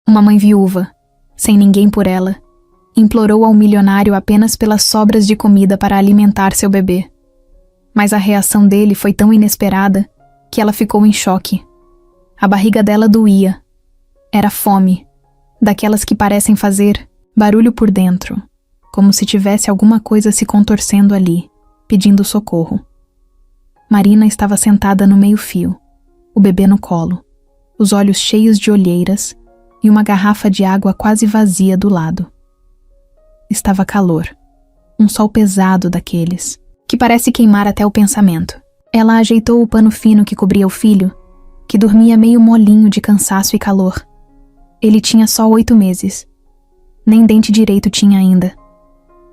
Uma mãe viúva, sem ninguém por ela, implorou ao milionário apenas pelas sobras de comida para alimentar seu bebê. Mas a reação dele foi tão inesperada que ela ficou em choque. A barriga dela doía. Era fome, daquelas que parecem fazer barulho por dentro, como se tivesse alguma coisa se contorcendo ali, pedindo socorro. Marina estava sentada no meio-fio, o bebê no colo, os olhos cheios de olheiras e uma garrafa de água quase vazia do lado. Estava calor, um sol pesado daqueles, que parece queimar até o pensamento. Ela ajeitou o pano fino que cobria o filho, que dormia meio molinho de cansaço e calor. Ele tinha só 8 meses. Nem dente direito tinha ainda.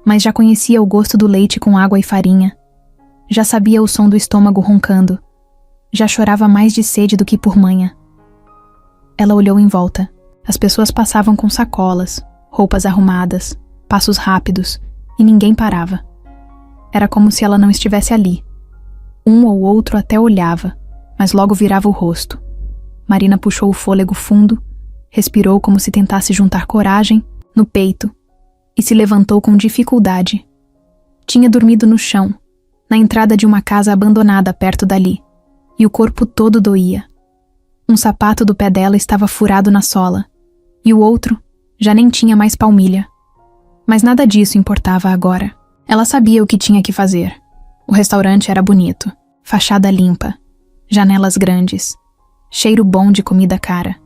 Mas já conhecia o gosto do leite com água e farinha. Já sabia o som do estômago roncando. Já chorava mais de sede do que por manha. Ela olhou em volta. As pessoas passavam com sacolas, roupas arrumadas, passos rápidos, e ninguém parava. Era como se ela não estivesse ali. Um ou outro até olhava, mas logo virava o rosto. Marina puxou o fôlego fundo, respirou como se tentasse juntar coragem no peito e se levantou com dificuldade. Tinha dormido no chão, na entrada de uma casa abandonada perto dali, e o corpo todo doía. Um sapato do pé dela estava furado na sola, e o outro já nem tinha mais palmilha. Mas nada disso importava agora. Ela sabia o que tinha que fazer. O restaurante era bonito, fachada limpa, janelas grandes, cheiro bom de comida cara.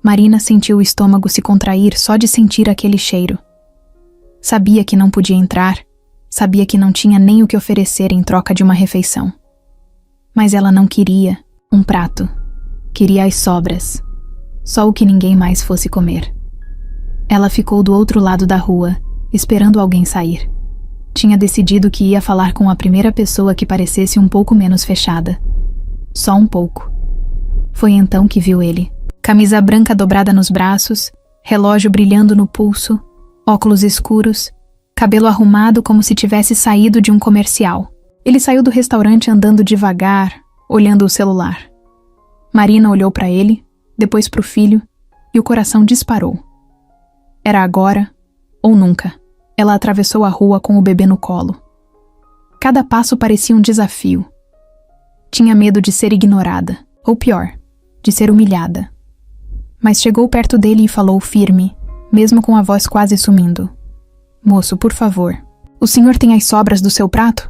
Marina sentiu o estômago se contrair só de sentir aquele cheiro. Sabia que não podia entrar, sabia que não tinha nem o que oferecer em troca de uma refeição. Mas ela não queria um prato, queria as sobras, só o que ninguém mais fosse comer. Ela ficou do outro lado da rua, esperando alguém sair. Tinha decidido que ia falar com a primeira pessoa que parecesse um pouco menos fechada. Só um pouco. Foi então que viu ele. Camisa branca dobrada nos braços, relógio brilhando no pulso, óculos escuros, cabelo arrumado como se tivesse saído de um comercial. Ele saiu do restaurante andando devagar, olhando o celular. Marina olhou para ele, depois para o filho, e o coração disparou. Era agora ou nunca. Ela atravessou a rua com o bebê no colo. Cada passo parecia um desafio. Tinha medo de ser ignorada, ou pior, de ser humilhada. Mas chegou perto dele e falou firme, mesmo com a voz quase sumindo. Moço, por favor, o senhor tem as sobras do seu prato?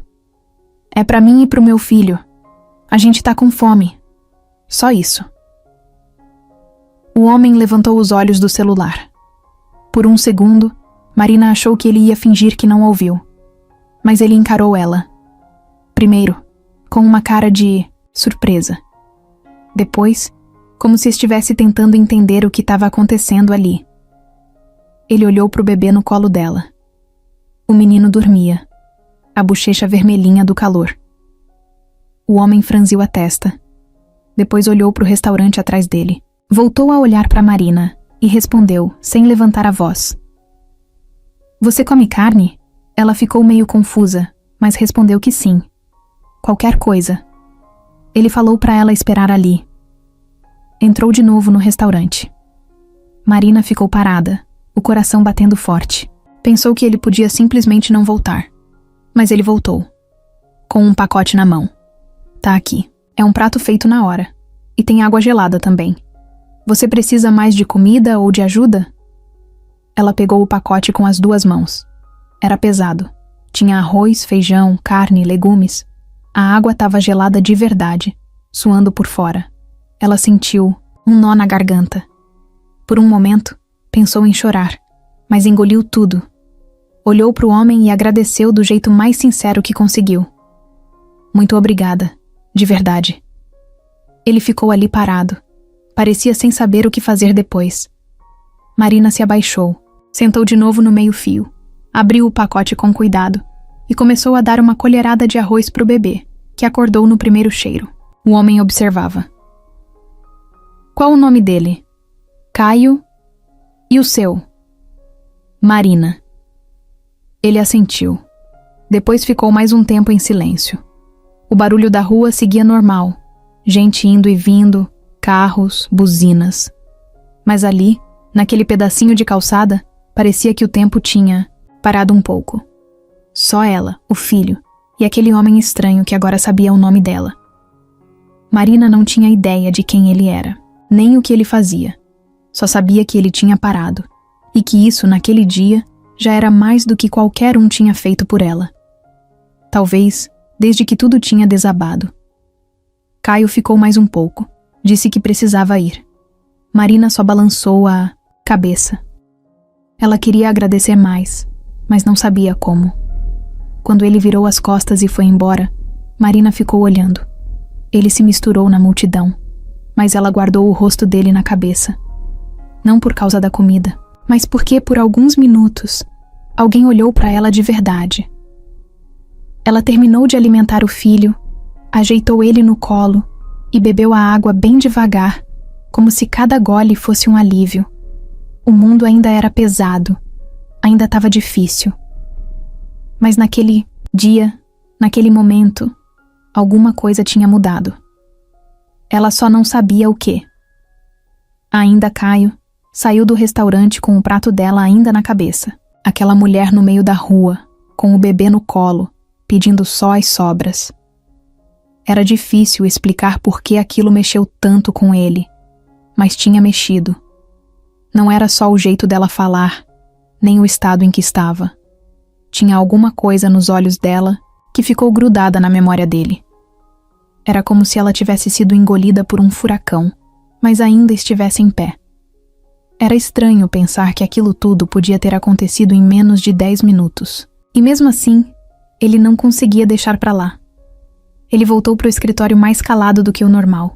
É para mim e pro meu filho. A gente tá com fome. Só isso. O homem levantou os olhos do celular. Por um segundo, Marina achou que ele ia fingir que não ouviu. Mas ele encarou ela. Primeiro, com uma cara de surpresa. Depois, como se estivesse tentando entender o que estava acontecendo ali. Ele olhou para o bebê no colo dela. O menino dormia, a bochecha vermelhinha do calor. O homem franziu a testa. Depois olhou para o restaurante atrás dele. Voltou a olhar para Marina e respondeu, sem levantar a voz. Você come carne? Ela ficou meio confusa, mas respondeu que sim. Qualquer coisa. Ele falou para ela esperar ali. Entrou de novo no restaurante. Marina ficou parada, o coração batendo forte. Pensou que ele podia simplesmente não voltar. Mas ele voltou. Com um pacote na mão. Tá aqui. É um prato feito na hora. E tem água gelada também. Você precisa mais de comida ou de ajuda? Ela pegou o pacote com as 2 mãos. Era pesado. Tinha arroz, feijão, carne, legumes. A água estava gelada de verdade, suando por fora. Ela sentiu um nó na garganta. Por um momento, pensou em chorar, mas engoliu tudo. Olhou para o homem e agradeceu do jeito mais sincero que conseguiu. Muito obrigada, de verdade. Ele ficou ali parado. Parecia sem saber o que fazer depois. Marina se abaixou, sentou de novo no meio-fio, abriu o pacote com cuidado e começou a dar uma colherada de arroz para o bebê, que acordou no primeiro cheiro. O homem observava. Qual o nome dele? Caio. E o seu? Marina. Ele assentiu. Depois ficou mais um tempo em silêncio. O barulho da rua seguia normal. Gente indo e vindo, carros, buzinas. Mas ali, Naquele pedacinho de calçada, parecia que o tempo tinha parado um pouco. Só ela, o filho, e aquele homem estranho que agora sabia o nome dela. Marina não tinha ideia de quem ele era, nem o que ele fazia. Só sabia que ele tinha parado, e que isso, naquele dia, já era mais do que qualquer um tinha feito por ela. Talvez, desde que tudo tinha desabado. Caio ficou mais um pouco. Disse que precisava ir. Marina só balançou a cabeça. Ela queria agradecer mais, mas não sabia como. Quando ele virou as costas e foi embora, Marina ficou olhando. Ele se misturou na multidão, mas ela guardou o rosto dele na cabeça. Não por causa da comida, mas porque por alguns minutos alguém olhou para ela de verdade. Ela terminou de alimentar o filho, ajeitou ele no colo e bebeu a água bem devagar, como se cada gole fosse um alívio. O mundo ainda era pesado, ainda estava difícil. Mas naquele dia, naquele momento, alguma coisa tinha mudado. Ela só não sabia o quê. Ainda Caio saiu do restaurante com o prato dela ainda na cabeça. Aquela mulher no meio da rua, com o bebê no colo, pedindo só as sobras. Era difícil explicar por que aquilo mexeu tanto com ele, mas tinha mexido. Não era só o jeito dela falar, nem o estado em que estava. Tinha alguma coisa nos olhos dela que ficou grudada na memória dele. Era como se ela tivesse sido engolida por um furacão, mas ainda estivesse em pé. Era estranho pensar que aquilo tudo podia ter acontecido em menos de 10 minutos. E mesmo assim, ele não conseguia deixar pra lá. Ele voltou para o escritório mais calado do que o normal.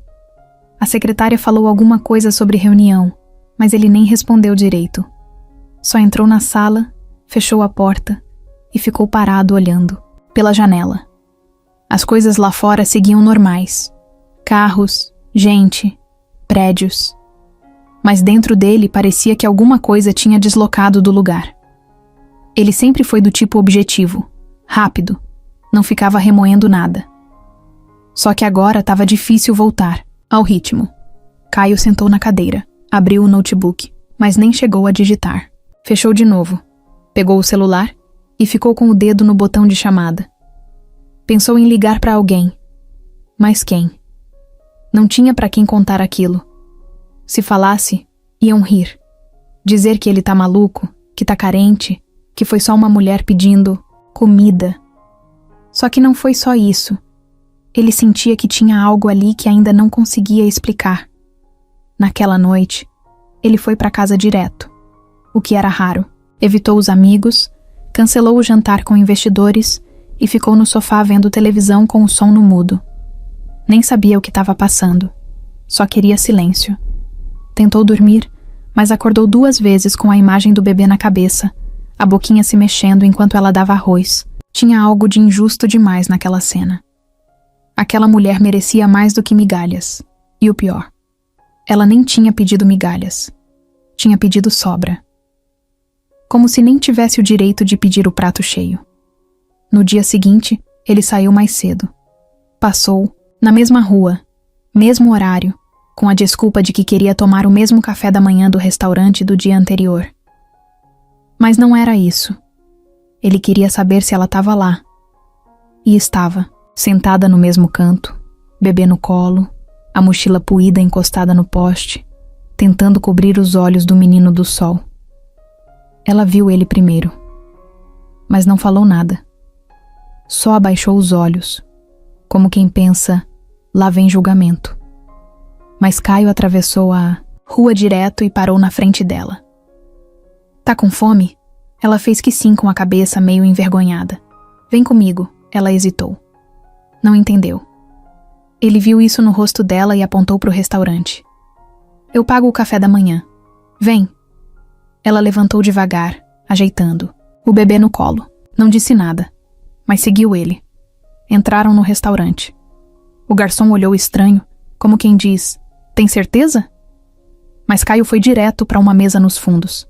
A secretária falou alguma coisa sobre reunião, mas ele nem respondeu direito. Só entrou na sala, fechou a porta e ficou parado olhando, pela janela. As coisas lá fora seguiam normais. Carros, gente, prédios. Mas dentro dele parecia que alguma coisa tinha deslocado do lugar. Ele sempre foi do tipo objetivo, rápido, não ficava remoendo nada. Só que agora estava difícil voltar ao ritmo. Caio sentou na cadeira, abriu o notebook, mas nem chegou a digitar. Fechou de novo, pegou o celular e ficou com o dedo no botão de chamada. Pensou em ligar para alguém. Mas quem? Não tinha para quem contar aquilo. Se falasse, iam rir. Dizer que ele tá maluco, que tá carente, que foi só uma mulher pedindo comida. Só que não foi só isso. Ele sentia que tinha algo ali que ainda não conseguia explicar. Naquela noite, ele foi para casa direto, o que era raro. Evitou os amigos, cancelou o jantar com investidores e ficou no sofá vendo televisão com o som no mudo. Nem sabia o que estava passando. Só queria silêncio. Tentou dormir, mas acordou 2 vezes com a imagem do bebê na cabeça, a boquinha se mexendo enquanto ela dava arroz. Tinha algo de injusto demais naquela cena. Aquela mulher merecia mais do que migalhas. E o pior, ela nem tinha pedido migalhas. Tinha pedido sobra. Como se nem tivesse o direito de pedir o prato cheio. No dia seguinte, ele saiu mais cedo. Passou, na mesma rua, mesmo horário, com a desculpa de que queria tomar o mesmo café da manhã do restaurante do dia anterior. Mas não era isso. Ele queria saber se ela estava lá. E estava. Sentada no mesmo canto, bebê no colo, a mochila poída encostada no poste, tentando cobrir os olhos do menino do sol. Ela viu ele primeiro, mas não falou nada. Só abaixou os olhos, como quem pensa, lá vem julgamento. Mas Caio atravessou a rua direto e parou na frente dela. Tá com fome? Ela fez que sim com a cabeça meio envergonhada. Vem comigo, ela hesitou. Não entendeu. Ele viu isso no rosto dela e apontou para o restaurante. Eu pago o café da manhã. Vem. Ela levantou devagar, ajeitando, o bebê no colo. Não disse nada, mas seguiu ele. Entraram no restaurante. O garçom olhou estranho, como quem diz, tem certeza? Mas Caio foi direto para uma mesa nos fundos.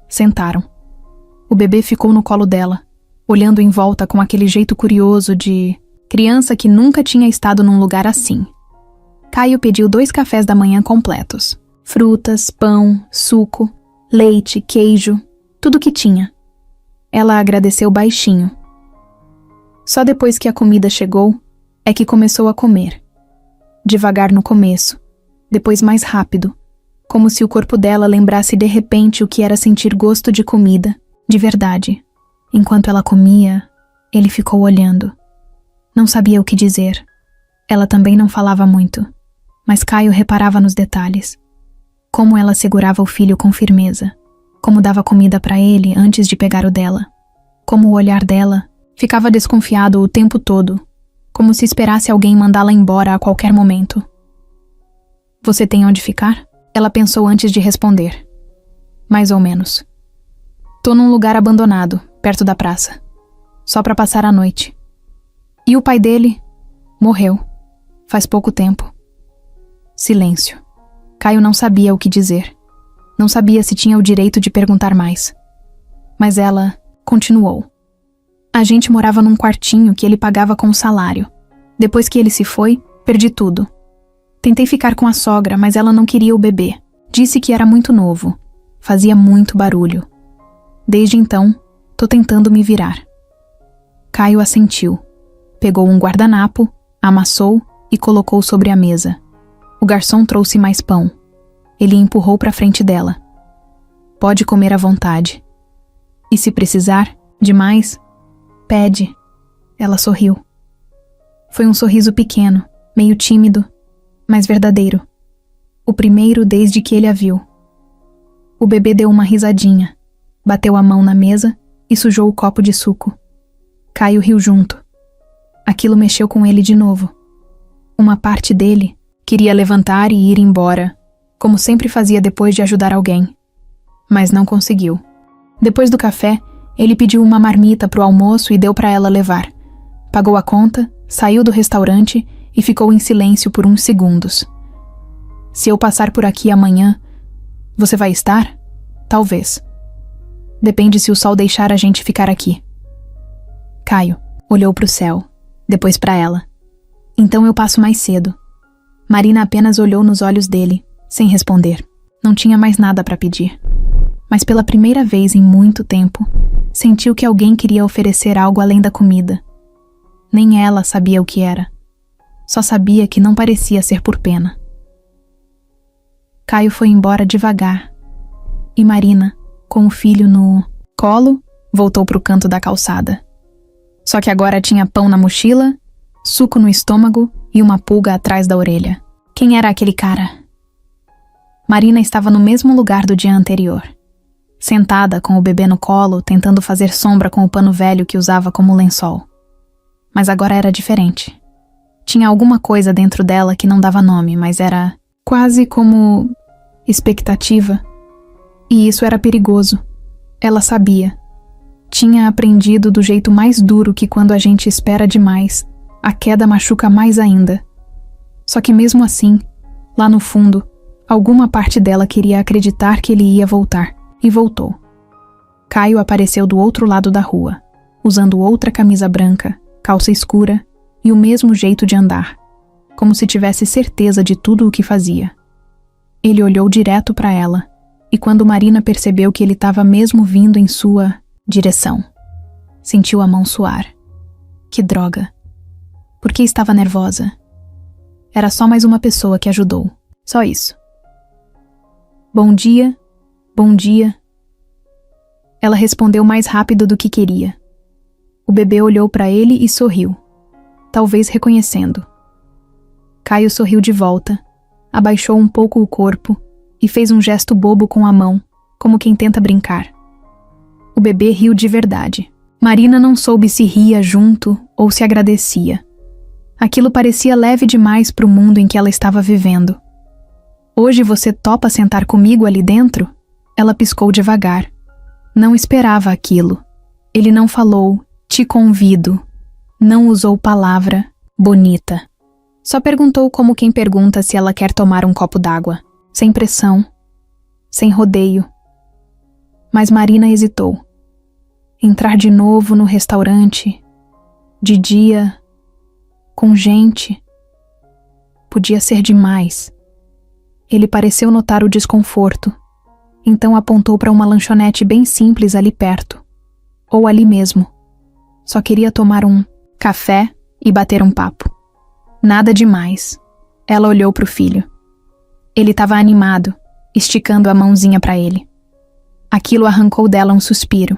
Sentaram. O bebê ficou no colo dela, olhando em volta com aquele jeito curioso de criança que nunca tinha estado num lugar assim. Caio pediu 2 cafés da manhã completos. Frutas, pão, suco leite, queijo, tudo que tinha. Ela agradeceu baixinho. Só depois que a comida chegou, é que começou a comer. Devagar no começo, depois mais rápido, como se o corpo dela lembrasse de repente o que era sentir gosto de comida, de verdade. Enquanto ela comia, ele ficou olhando. Não sabia o que dizer. Ela também não falava muito, mas Caio reparava nos detalhes. Como ela segurava o filho com firmeza, como dava comida para ele antes de pegar o dela, como o olhar dela ficava desconfiado o tempo todo, como se esperasse alguém mandá-la embora a qualquer momento. Você tem onde ficar? Ela pensou antes de responder. Mais ou menos. Tô num lugar abandonado, perto da praça. Só pra passar a noite. E o pai dele? Morreu. Faz pouco tempo. Silêncio. Caio não sabia o que dizer. Não sabia se tinha o direito de perguntar mais. Mas ela continuou. A gente morava num quartinho que ele pagava com o salário. Depois que ele se foi, perdi tudo. Tentei ficar com a sogra, mas ela não queria o bebê. Disse que era muito novo. Fazia muito barulho. Desde então, tô tentando me virar. Caio assentiu. Pegou um guardanapo, amassou e colocou sobre a mesa. O garçom trouxe mais pão. Ele empurrou para frente dela. Pode comer à vontade. E se precisar de mais, pede. Ela sorriu. Foi um sorriso pequeno, meio tímido, mas verdadeiro. O primeiro desde que ele a viu. O bebê deu uma risadinha, bateu a mão na mesa e sujou o copo de suco. Caio riu junto. Aquilo mexeu com ele de novo. Uma parte dele queria levantar e ir embora, como sempre fazia depois de ajudar alguém. Mas não conseguiu. Depois do café, ele pediu uma marmita pro almoço e deu para ela levar. Pagou a conta, saiu do restaurante e ficou em silêncio por uns segundos. Se eu passar por aqui amanhã, você vai estar? Talvez. Depende se o sol deixar a gente ficar aqui. Caio olhou pro céu, depois para ela. Então eu passo mais cedo. Marina apenas olhou nos olhos dele, sem responder. Não tinha mais nada para pedir. Mas pela primeira vez em muito tempo, sentiu que alguém queria oferecer algo além da comida. Nem ela sabia o que era. Só sabia que não parecia ser por pena. Caio foi embora devagar. E Marina, com o filho no colo, voltou pro canto da calçada. Só que agora tinha pão na mochila, suco no estômago e uma pulga atrás da orelha. Quem era aquele cara? Marina estava no mesmo lugar do dia anterior. Sentada com o bebê no colo, tentando fazer sombra com o pano velho que usava como lençol. Mas agora era diferente. Tinha alguma coisa dentro dela que não dava nome, mas era quase como expectativa. E isso era perigoso. Ela sabia. Tinha aprendido do jeito mais duro que quando a gente espera demais, a queda machuca mais ainda. Só que mesmo assim, lá no fundo, alguma parte dela queria acreditar que ele ia voltar. E voltou. Caio apareceu do outro lado da rua, usando outra camisa branca, calça escura e o mesmo jeito de andar, como se tivesse certeza de tudo o que fazia. Ele olhou direto para ela, e quando Marina percebeu que ele estava mesmo vindo em sua direção, sentiu a mão suar. Que droga! Por que estava nervosa? Era só mais uma pessoa que ajudou. Só isso. Bom dia. Bom dia. Ela respondeu mais rápido do que queria. O bebê olhou para ele e sorriu, talvez reconhecendo. Caio sorriu de volta, abaixou um pouco o corpo e fez um gesto bobo com a mão, como quem tenta brincar. O bebê riu de verdade. Marina não soube se ria junto ou se agradecia. Aquilo parecia leve demais para o mundo em que ela estava vivendo. Hoje você topa sentar comigo ali dentro? Ela piscou devagar. Não esperava aquilo. Ele não falou, te convido. Não usou palavra, bonita. Só perguntou como quem pergunta se ela quer tomar um copo d'água. Sem pressão. Sem rodeio. Mas Marina hesitou. Entrar de novo no restaurante. De dia. Com gente. Podia ser demais. Ele pareceu notar o desconforto. Então apontou para uma lanchonete bem simples ali perto. Ou ali mesmo. Só queria tomar um café e bater um papo. Nada demais. Ela olhou para o filho. Ele estava animado, esticando a mãozinha para ele. Aquilo arrancou dela um suspiro.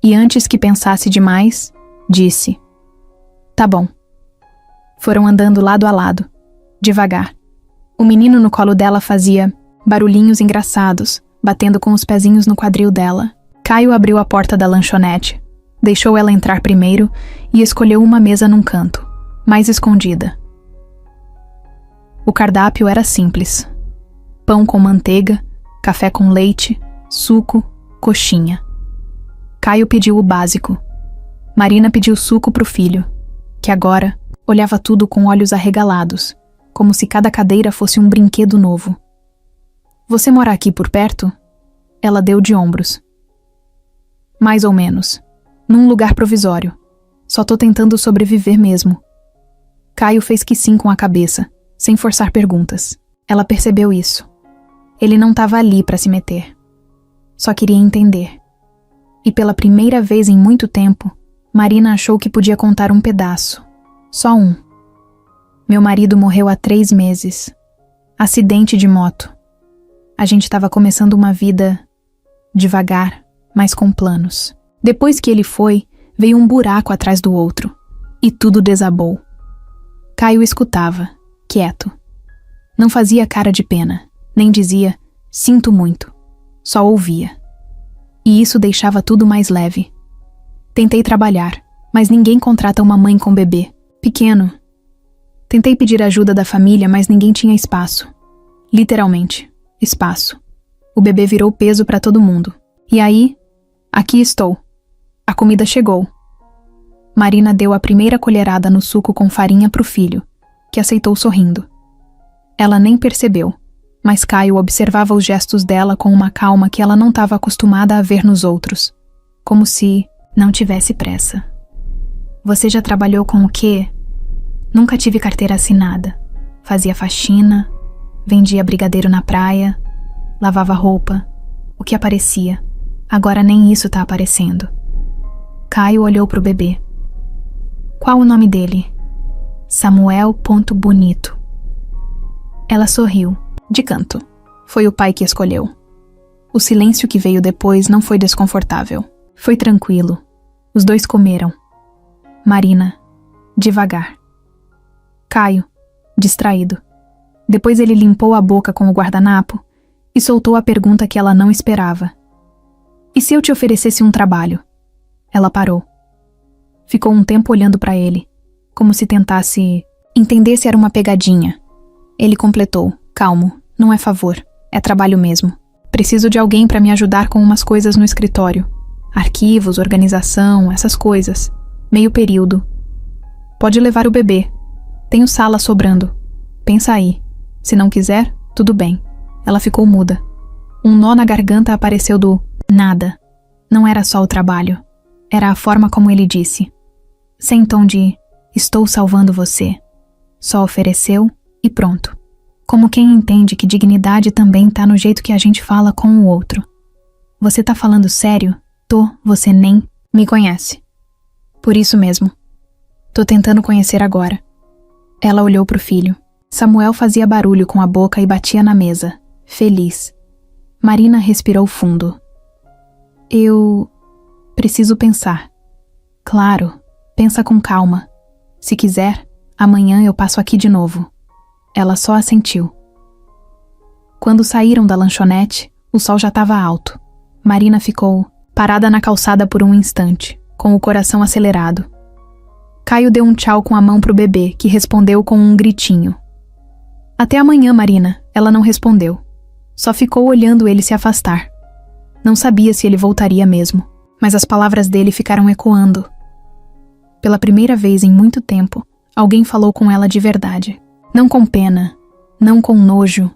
E antes que pensasse demais, disse: "Tá bom." Foram andando lado a lado, devagar. O menino no colo dela fazia barulhinhos engraçados, batendo com os pezinhos no quadril dela. Caio abriu a porta da lanchonete, deixou ela entrar primeiro e escolheu uma mesa num canto, mais escondida. O cardápio era simples: pão com manteiga, café com leite, suco, coxinha. Caio pediu o básico. Marina pediu suco pro filho, que agora olhava tudo com olhos arregalados, como se cada cadeira fosse um brinquedo novo. "Você mora aqui por perto?" Ela deu de ombros. "Mais ou menos. Num lugar provisório. Só tô tentando sobreviver mesmo." Caio fez que sim com a cabeça, sem forçar perguntas. Ela percebeu isso. Ele não estava ali para se meter. Só queria entender. E pela primeira vez em muito tempo, Marina achou que podia contar um pedaço. Só um. "Meu marido morreu há 3 meses. Acidente de moto. A gente estava começando uma vida devagar, mas com planos. Depois que ele foi, veio um buraco atrás do outro. E tudo desabou." Caio escutava, quieto. Não fazia cara de pena, nem dizia "sinto muito". Só ouvia. E isso deixava tudo mais leve. Tentei trabalhar, mas ninguém contrata uma mãe com bebê pequeno. Tentei pedir ajuda da família, mas ninguém tinha espaço. Literalmente, espaço. O bebê virou peso para todo mundo. E aí, aqui estou. A comida chegou. Marina deu a primeira colherada no suco com farinha pro filho, que aceitou sorrindo. Ela nem percebeu, mas Caio observava os gestos dela com uma calma que ela não estava acostumada a ver nos outros, como se não tivesse pressa. "Você já trabalhou com o quê?" "Nunca tive carteira assinada. Fazia faxina, vendia brigadeiro na praia, lavava roupa, o que aparecia. Agora nem isso tá aparecendo." Caio olhou pro bebê. "Qual o nome dele?" "Samuel.bonito." Ela sorriu, de canto. Foi o pai que escolheu. O silêncio que veio depois não foi desconfortável. Foi tranquilo. Os dois comeram. Marina, devagar. Caio, distraído. Depois ele limpou a boca com o guardanapo e soltou a pergunta que ela não esperava. "E se eu te oferecesse um trabalho?" Ela parou. Ficou um tempo olhando para ele, como se tentasse entender se era uma pegadinha. Ele completou, calmo: "Não é favor, é trabalho mesmo. Preciso de alguém para me ajudar com umas coisas no escritório. Arquivos, organização, essas coisas. Meio período. Pode levar o bebê. Tenho sala sobrando. Pensa aí. Se não quiser, tudo bem." Ela ficou muda. Um nó na garganta apareceu do nada. Não era só o trabalho. Era a forma como ele disse. Sem tom de "estou salvando você." Só ofereceu e pronto. Como quem entende que dignidade também tá no jeito que a gente fala com o outro. "Você tá falando sério?" "Tô, você nem me conhece." "Por isso mesmo. Tô tentando conhecer agora." Ela olhou pro filho. Samuel fazia barulho com a boca e batia na mesa, feliz. Marina respirou fundo. "Eu preciso pensar." "Claro, pensa com calma. Se quiser, amanhã eu passo aqui de novo." Ela só assentiu. Quando saíram da lanchonete, o sol já estava alto. Marina ficou parada na calçada por um instante, com o coração acelerado. Caio deu um tchau com a mão pro bebê, que respondeu com um gritinho. "Até amanhã, Marina." Ela não respondeu. Só ficou olhando ele se afastar. Não sabia se ele voltaria mesmo, mas as palavras dele ficaram ecoando. Pela primeira vez em muito tempo, alguém falou com ela de verdade. Não com pena, não com nojo,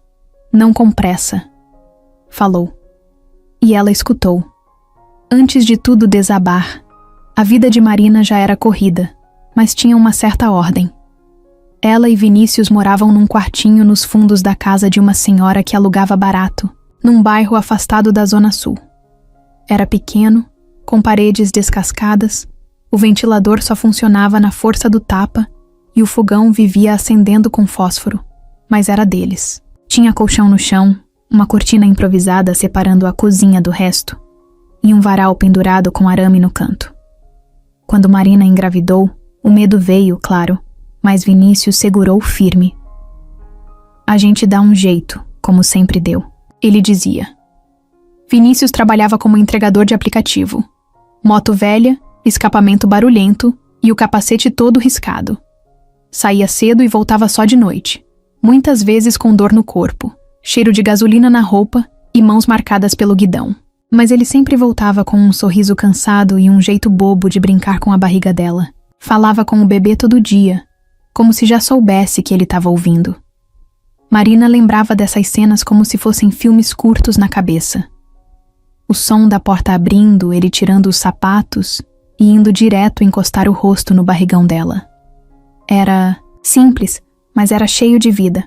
não com pressa. Falou. E ela escutou. Antes de tudo desabar, a vida de Marina já era corrida, mas tinha uma certa ordem. Ela e Vinícius moravam num quartinho nos fundos da casa de uma senhora que alugava barato, num bairro afastado da Zona Sul. Era pequeno, com paredes descascadas, o ventilador só funcionava na força do tapa e o fogão vivia acendendo com fósforo, mas era deles. Tinha colchão no chão, uma cortina improvisada separando a cozinha do resto e um varal pendurado com arame no canto. Quando Marina engravidou, o medo veio, claro, mas Vinícius segurou firme. A gente dá um jeito, como sempre deu, ele dizia. Vinícius trabalhava como entregador de aplicativo. Moto velha, escapamento barulhento e o capacete todo riscado. Saía cedo e voltava só de noite, muitas vezes com dor no corpo, cheiro de gasolina na roupa e mãos marcadas pelo guidão. Mas ele sempre voltava com um sorriso cansado e um jeito bobo de brincar com a barriga dela. Falava com o bebê todo dia, como se já soubesse que ele estava ouvindo. Marina lembrava dessas cenas como se fossem filmes curtos na cabeça. O som da porta abrindo, ele tirando os sapatos e indo direto encostar o rosto no barrigão dela. Era simples, mas era cheio de vida.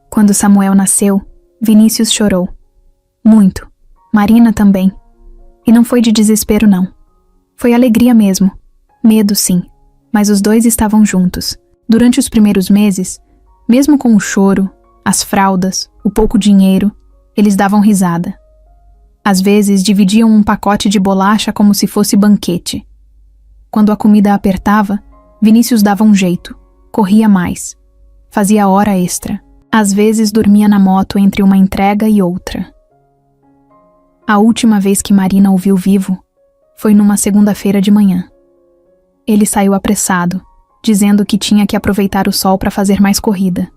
Quando Samuel nasceu, Vinícius chorou. Muito. Marina também. E não foi de desespero, não. Foi alegria mesmo. Medo, sim. Mas os dois estavam juntos. Durante os primeiros meses, mesmo com o choro, as fraldas, o pouco dinheiro, eles davam risada. Às vezes dividiam um pacote de bolacha como se fosse banquete. Quando a comida apertava, Vinícius dava um jeito, corria mais, fazia hora extra. Às vezes dormia na moto entre uma entrega e outra. A última vez que Marina o viu vivo foi numa segunda-feira de manhã. Ele saiu apressado, dizendo que tinha que aproveitar o sol para fazer mais corrida.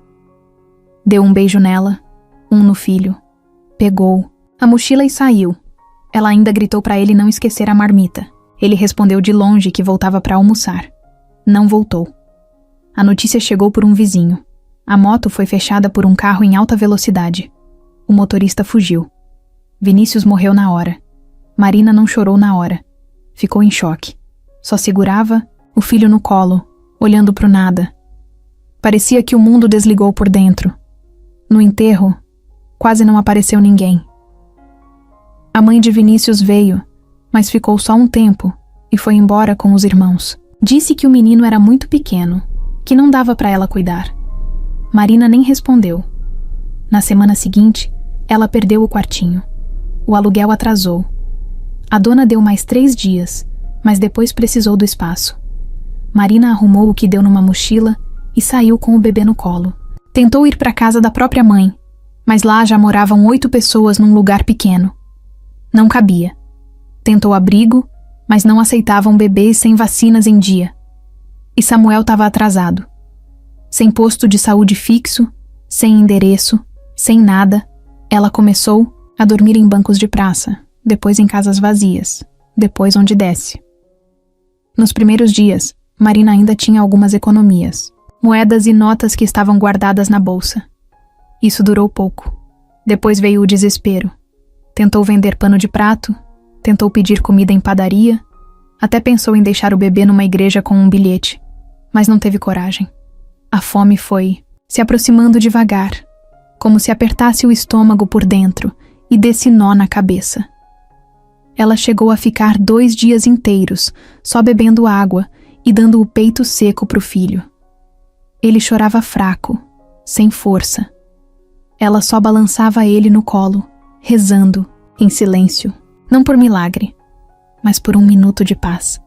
Deu um beijo nela, um no filho, pegou a mochila e saiu. Ela ainda gritou para ele não esquecer a marmita. Ele respondeu de longe que voltava para almoçar. Não voltou. A notícia chegou por um vizinho. A moto foi fechada por um carro em alta velocidade. O motorista fugiu. Vinícius morreu na hora. Marina não chorou na hora. Ficou em choque. Só segurava o filho no colo, olhando pro nada. Parecia que o mundo desligou por dentro. No enterro, quase não apareceu ninguém. A mãe de Vinícius veio, mas ficou só um tempo e foi embora com os irmãos. Disse que o menino era muito pequeno, que não dava para ela cuidar. Marina nem respondeu. Na semana seguinte, ela perdeu o quartinho. O aluguel atrasou. A dona deu mais 3 dias, mas depois precisou do espaço. Marina arrumou o que deu numa mochila e saiu com o bebê no colo. Tentou ir para casa da própria mãe, mas lá já moravam 8 pessoas num lugar pequeno. Não cabia. Tentou abrigo, mas não aceitavam bebês sem vacinas em dia. E Samuel estava atrasado. Sem posto de saúde fixo, sem endereço, sem nada, ela começou a dormir em bancos de praça, depois em casas vazias, depois onde desce. Nos primeiros dias, Marina ainda tinha algumas economias, moedas e notas que estavam guardadas na bolsa. Isso durou pouco. Depois veio o desespero. Tentou vender pano de prato, tentou pedir comida em padaria, até pensou em deixar o bebê numa igreja com um bilhete, mas não teve coragem. A fome foi se aproximando devagar, como se apertasse o estômago por dentro e desse nó na cabeça. Ela chegou a ficar 2 dias inteiros, só bebendo água e dando o peito seco pro filho. Ele chorava fraco, sem força. Ela só balançava ele no colo, rezando, em silêncio, não por milagre, mas por 1 minuto de paz.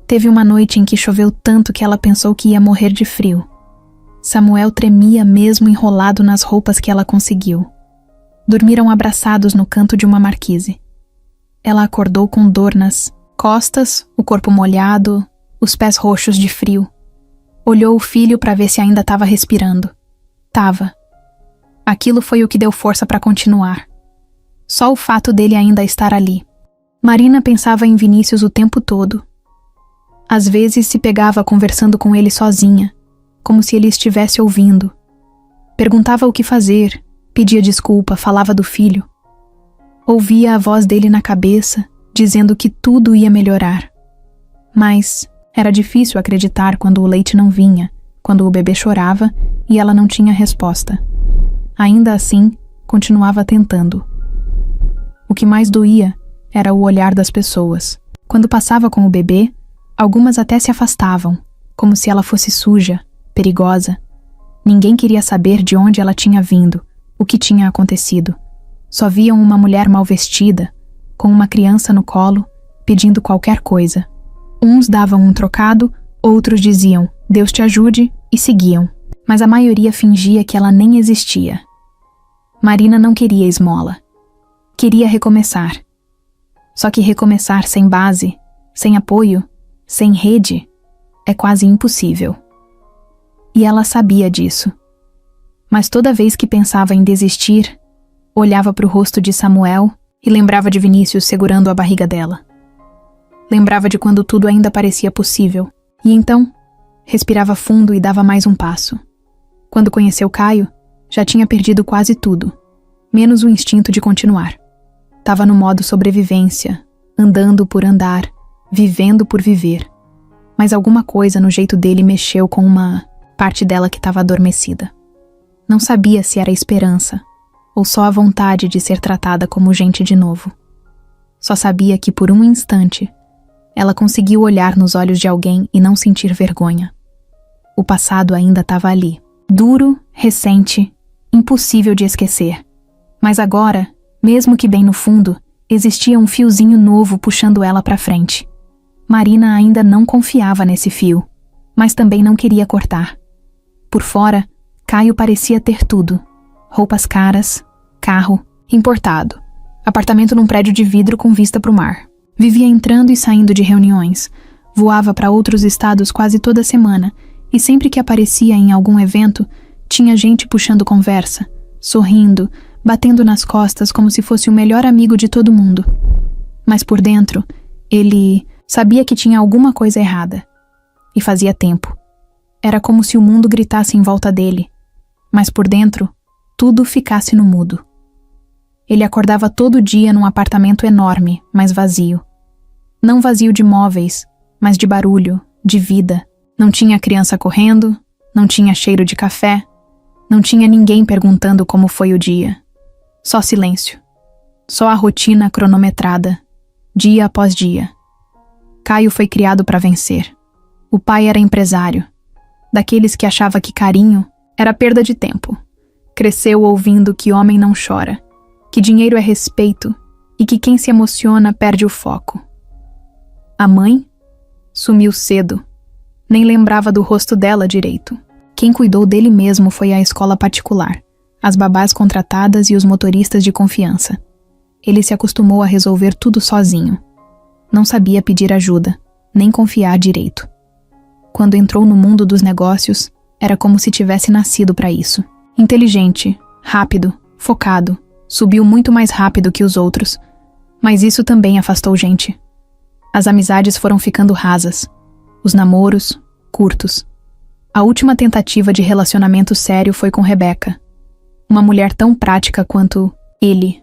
Teve uma noite em que choveu tanto que ela pensou que ia morrer de frio. Samuel tremia mesmo enrolado nas roupas que ela conseguiu. Dormiram abraçados no canto de uma marquise. Ela acordou com dor nas costas, o corpo molhado, os pés roxos de frio. Olhou o filho para ver se ainda estava respirando. Tava. Aquilo foi o que deu força para continuar. Só o fato dele ainda estar ali. Marina pensava em Vinícius o tempo todo. Às vezes se pegava conversando com ele sozinha, como se ele estivesse ouvindo. Perguntava o que fazer, pedia desculpa, falava do filho. Ouvia a voz dele na cabeça, dizendo que tudo ia melhorar. Mas era difícil acreditar quando o leite não vinha, quando o bebê chorava e ela não tinha resposta. Ainda assim, continuava tentando. O que mais doía era o olhar das pessoas. Quando passava com o bebê, algumas até se afastavam, como se ela fosse suja, perigosa. Ninguém queria saber de onde ela tinha vindo, o que tinha acontecido. Só viam uma mulher mal vestida, com uma criança no colo, pedindo qualquer coisa. Uns davam um trocado, outros diziam, Deus te ajude, e seguiam. Mas a maioria fingia que ela nem existia. Marina não queria esmola. Queria recomeçar. Só que recomeçar sem base, sem apoio, sem rede, é quase impossível. E ela sabia disso. Mas toda vez que pensava em desistir, olhava para o rosto de Samuel e lembrava de Vinícius segurando a barriga dela. Lembrava de quando tudo ainda parecia possível. E então, respirava fundo e dava mais um passo. Quando conheceu Caio, já tinha perdido quase tudo, menos o instinto de continuar. Tava no modo sobrevivência, andando por andar, vivendo por viver. Mas alguma coisa no jeito dele mexeu com uma parte dela que estava adormecida. Não sabia se era esperança, ou só a vontade de ser tratada como gente de novo. Só sabia que por um instante, ela conseguiu olhar nos olhos de alguém e não sentir vergonha. O passado ainda estava ali, duro, recente, impossível de esquecer. Mas agora, mesmo que bem no fundo, existia um fiozinho novo puxando ela para frente. Marina ainda não confiava nesse fio, mas também não queria cortar. Por fora, Caio parecia ter tudo. Roupas caras, carro, importado, apartamento num prédio de vidro com vista para o mar. Vivia entrando e saindo de reuniões, voava para outros estados quase toda semana e sempre que aparecia em algum evento, tinha gente puxando conversa, sorrindo, batendo nas costas como se fosse o melhor amigo de todo mundo. Mas por dentro, ele sabia que tinha alguma coisa errada. E fazia tempo. Era como se o mundo gritasse em volta dele, mas por dentro, tudo ficasse no mudo. Ele acordava todo dia num apartamento enorme, mas vazio. Não vazio de móveis, mas de barulho, de vida. Não tinha criança correndo, não tinha cheiro de café, não tinha ninguém perguntando como foi o dia. Só silêncio. Só a rotina cronometrada, dia após dia. Caio foi criado para vencer. O pai era empresário, daqueles que achava que carinho era perda de tempo. Cresceu ouvindo que homem não chora, que dinheiro é respeito e que quem se emociona perde o foco. A mãe sumiu cedo, nem lembrava do rosto dela direito. Quem cuidou dele mesmo foi a escola particular, as babás contratadas e os motoristas de confiança. Ele se acostumou a resolver tudo sozinho. Não sabia pedir ajuda, nem confiar direito. Quando entrou no mundo dos negócios, era como se tivesse nascido para isso. Inteligente, rápido, focado, subiu muito mais rápido que os outros, mas isso também afastou gente. As amizades foram ficando rasas, os namoros, curtos. A última tentativa de relacionamento sério foi com Rebeca, uma mulher tão prática quanto ele.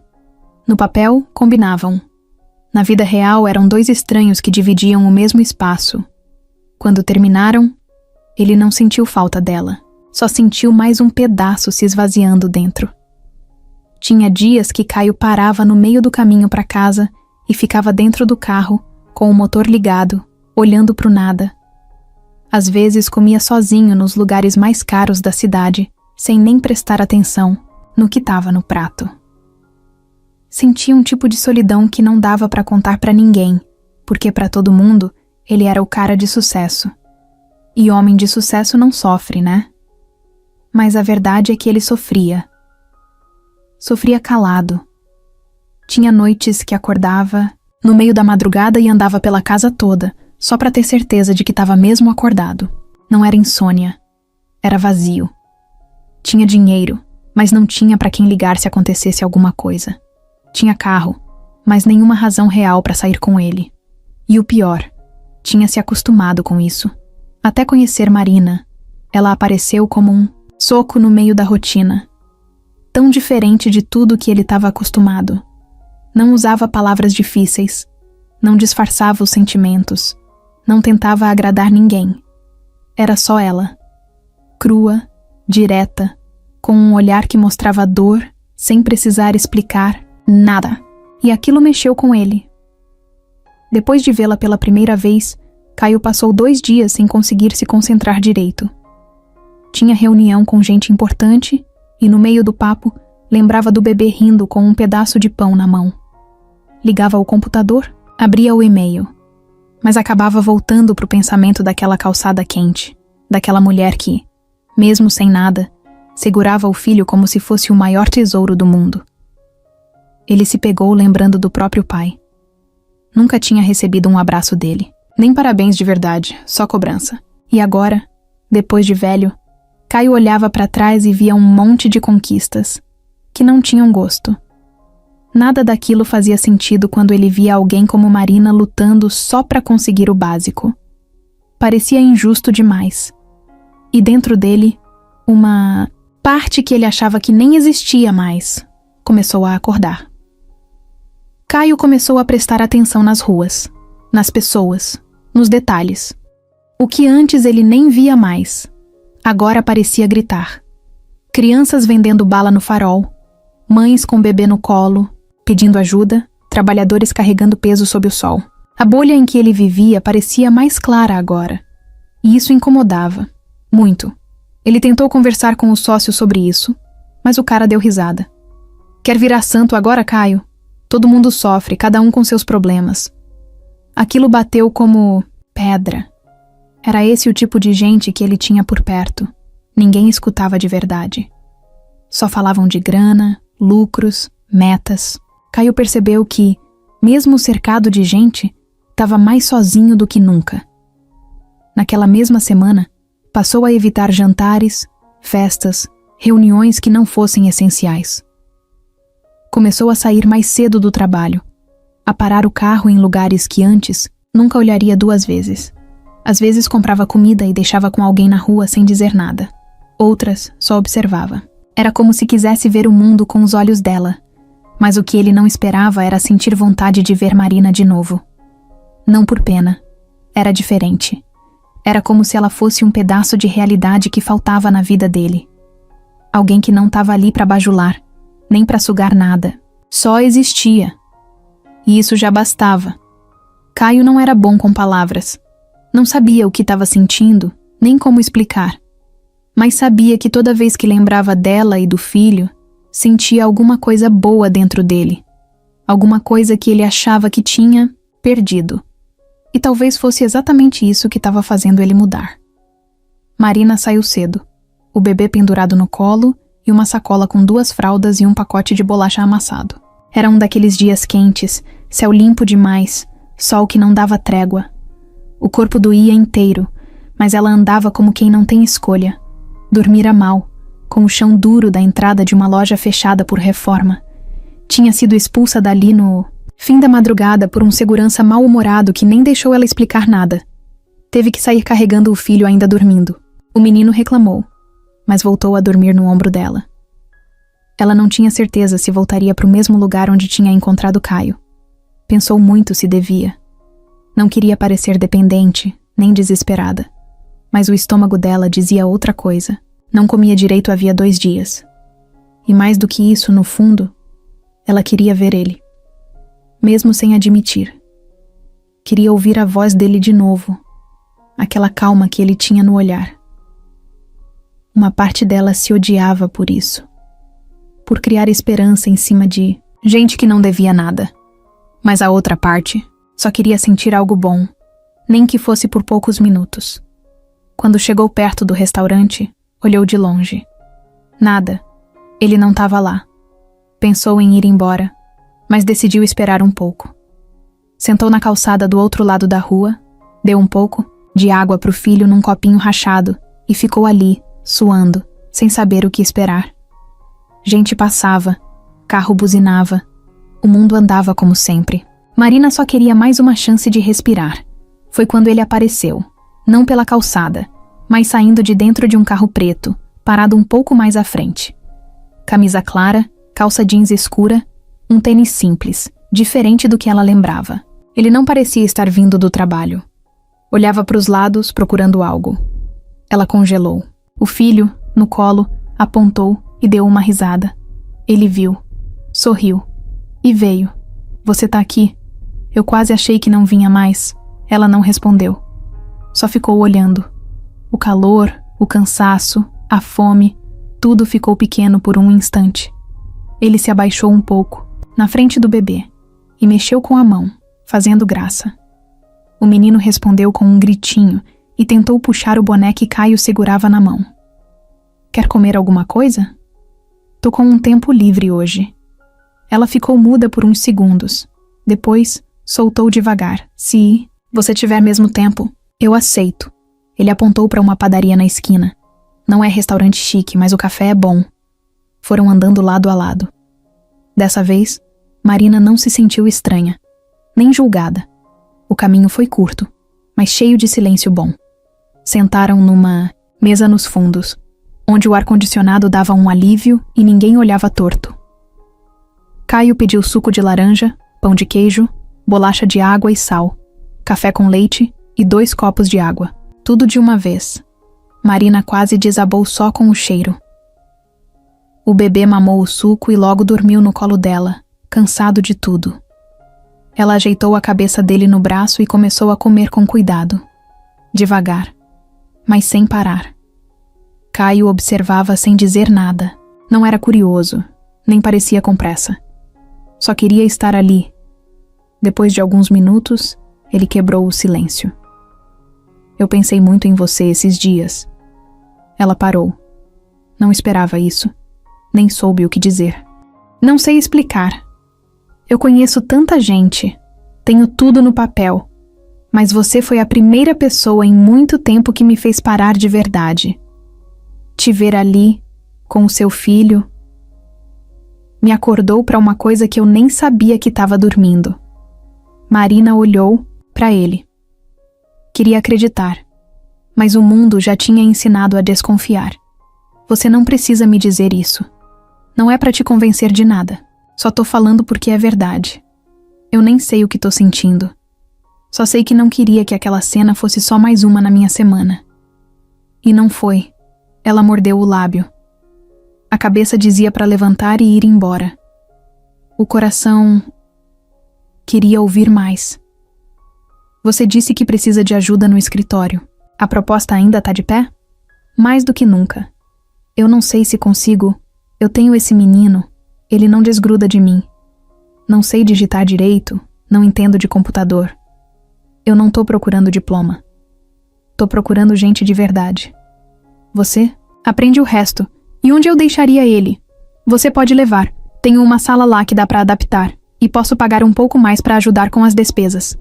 No papel, combinavam. Na vida real, eram dois estranhos que dividiam o mesmo espaço. Quando terminaram, ele não sentiu falta dela, só sentiu mais um pedaço se esvaziando dentro. Tinha dias que Caio parava no meio do caminho para casa e ficava dentro do carro, com o motor ligado, olhando pro nada. Às vezes comia sozinho nos lugares mais caros da cidade, sem nem prestar atenção no que estava no prato. Sentia um tipo de solidão que não dava para contar para ninguém, porque para todo mundo ele era o cara de sucesso. E homem de sucesso não sofre, né? Mas a verdade é que ele sofria. Sofria calado. Tinha noites que acordava no meio da madrugada e andava pela casa toda, só para ter certeza de que estava mesmo acordado. Não era insônia. Era vazio. Tinha dinheiro, mas não tinha para quem ligar se acontecesse alguma coisa. Tinha carro, mas nenhuma razão real para sair com ele. E o pior, tinha se acostumado com isso. Até conhecer Marina, ela apareceu como um soco no meio da rotina. Tão diferente de tudo que ele estava acostumado. Não usava palavras difíceis, não disfarçava os sentimentos, não tentava agradar ninguém. Era só ela. Crua, direta, com um olhar que mostrava dor, sem precisar explicar nada. E aquilo mexeu com ele. Depois de vê-la pela primeira vez, Caio passou 2 dias sem conseguir se concentrar direito. Tinha reunião com gente importante e, no meio do papo, lembrava do bebê rindo com um pedaço de pão na mão. Ligava o computador, abria o e-mail, mas acabava voltando para o pensamento daquela calçada quente, daquela mulher que, mesmo sem nada, segurava o filho como se fosse o maior tesouro do mundo. Ele se pegou lembrando do próprio pai. Nunca tinha recebido um abraço dele, nem parabéns de verdade, só cobrança. E agora, depois de velho, Caio olhava para trás e via um monte de conquistas, que não tinham gosto. Nada daquilo fazia sentido quando ele via alguém como Marina lutando só para conseguir o básico. Parecia injusto demais. E dentro dele, uma parte que ele achava que nem existia mais começou a acordar. Caio começou a prestar atenção nas ruas, nas pessoas, nos detalhes. O que antes ele nem via mais, agora parecia gritar. Crianças vendendo bala no farol, mães com bebê no colo, pedindo ajuda, trabalhadores carregando peso sob o sol. A bolha em que ele vivia parecia mais clara agora. E isso incomodava. Muito. Ele tentou conversar com o sócio sobre isso, mas o cara deu risada. Quer virar santo agora, Caio? Todo mundo sofre, cada um com seus problemas. Aquilo bateu como pedra. Era esse o tipo de gente que ele tinha por perto. Ninguém escutava de verdade. Só falavam de grana, lucros, metas. Caio percebeu que, mesmo cercado de gente, estava mais sozinho do que nunca. Naquela mesma semana, passou a evitar jantares, festas, reuniões que não fossem essenciais. Começou a sair mais cedo do trabalho, a parar o carro em lugares que antes nunca olharia 2 vezes. Às vezes comprava comida e deixava com alguém na rua sem dizer nada. Outras só observava. Era como se quisesse ver o mundo com os olhos dela. Mas o que ele não esperava era sentir vontade de ver Marina de novo. Não por pena. Era diferente. Era como se ela fosse um pedaço de realidade que faltava na vida dele. Alguém que não estava ali para bajular, nem para sugar nada. Só existia. E isso já bastava. Caio não era bom com palavras. Não sabia o que estava sentindo, nem como explicar. Mas sabia que toda vez que lembrava dela e do filho, sentia alguma coisa boa dentro dele. Alguma coisa que ele achava que tinha perdido. E talvez fosse exatamente isso que estava fazendo ele mudar. Marina saiu cedo, o bebê pendurado no colo e uma sacola com 2 fraldas e um pacote de bolacha amassado. Era um daqueles dias quentes, céu limpo demais, sol que não dava trégua. O corpo doía inteiro, mas ela andava como quem não tem escolha. Dormira mal, com o chão duro da entrada de uma loja fechada por reforma. Tinha sido expulsa dali no fim da madrugada por um segurança mal-humorado que nem deixou ela explicar nada. Teve que sair carregando o filho ainda dormindo. O menino reclamou, mas voltou a dormir no ombro dela. Ela não tinha certeza se voltaria para o mesmo lugar onde tinha encontrado Caio. Pensou muito se devia. Não queria parecer dependente, nem desesperada. Mas o estômago dela dizia outra coisa. Não comia direito havia 2 dias. E mais do que isso, no fundo, ela queria ver ele. Mesmo sem admitir. Queria ouvir a voz dele de novo. Aquela calma que ele tinha no olhar. Uma parte dela se odiava por isso. Por criar esperança em cima de gente que não devia nada. Mas a outra parte só queria sentir algo bom, nem que fosse por poucos minutos. Quando chegou perto do restaurante, olhou de longe. Nada. Ele não estava lá. Pensou em ir embora, mas decidiu esperar um pouco. Sentou na calçada do outro lado da rua, deu um pouco de água para o filho num copinho rachado e ficou ali, suando, sem saber o que esperar. Gente passava, carro buzinava, o mundo andava como sempre. Marina só queria mais uma chance de respirar. Foi quando ele apareceu, não pela calçada, mas saindo de dentro de um carro preto, parado um pouco mais à frente. Camisa clara, calça jeans escura, um tênis simples, diferente do que ela lembrava. Ele não parecia estar vindo do trabalho. Olhava para os lados, procurando algo. Ela congelou. O filho, no colo, apontou e deu uma risada. Ele viu, sorriu e veio. Você tá aqui? Eu quase achei que não vinha mais. Ela não respondeu. Só ficou olhando. O calor, o cansaço, a fome, tudo ficou pequeno por um instante. Ele se abaixou um pouco, na frente do bebê, e mexeu com a mão, fazendo graça. O menino respondeu com um gritinho e tentou puxar o boné que Caio segurava na mão. Quer comer alguma coisa? Tô com um tempo livre hoje. Ela ficou muda por uns segundos. Depois, soltou devagar. Se você tiver mesmo tempo, eu aceito. Ele apontou para uma padaria na esquina. Não é restaurante chique, mas o café é bom. Foram andando lado a lado. Dessa vez, Marina não se sentiu estranha, nem julgada. O caminho foi curto, mas cheio de silêncio bom. Sentaram numa mesa nos fundos, onde o ar-condicionado dava um alívio e ninguém olhava torto. Caio pediu suco de laranja, pão de queijo, bolacha de água e sal, café com leite e 2 copos de água. Tudo de uma vez. Marina quase desabou só com o cheiro. O bebê mamou o suco e logo dormiu no colo dela, cansado de tudo. Ela ajeitou a cabeça dele no braço e começou a comer com cuidado. Devagar, mas sem parar. Caio observava sem dizer nada. Não era curioso, nem parecia com pressa. Só queria estar ali. Depois de alguns minutos, ele quebrou o silêncio. Eu pensei muito em você esses dias. Ela parou. Não esperava isso. Nem soube o que dizer. Não sei explicar. Eu conheço tanta gente. Tenho tudo no papel. Mas você foi a primeira pessoa em muito tempo que me fez parar de verdade. Te ver ali, com o seu filho, me acordou para uma coisa que eu nem sabia que estava dormindo. Marina olhou para ele. Queria acreditar, mas o mundo já tinha ensinado a desconfiar. Você não precisa me dizer isso. Não é para te convencer de nada. Só tô falando porque é verdade. Eu nem sei o que tô sentindo. Só sei que não queria que aquela cena fosse só mais uma na minha semana. E não foi. Ela mordeu o lábio. A cabeça dizia para levantar e ir embora. O coração queria ouvir mais. Você disse que precisa de ajuda no escritório. A proposta ainda tá de pé? Mais do que nunca. Eu não sei se consigo. Eu tenho esse menino. Ele não desgruda de mim. Não sei digitar direito. Não entendo de computador. Eu não tô procurando diploma. Tô procurando gente de verdade. Você? Aprende o resto. E onde eu deixaria ele? Você pode levar. Tenho uma sala lá que dá pra adaptar. E posso pagar um pouco mais pra ajudar com as despesas.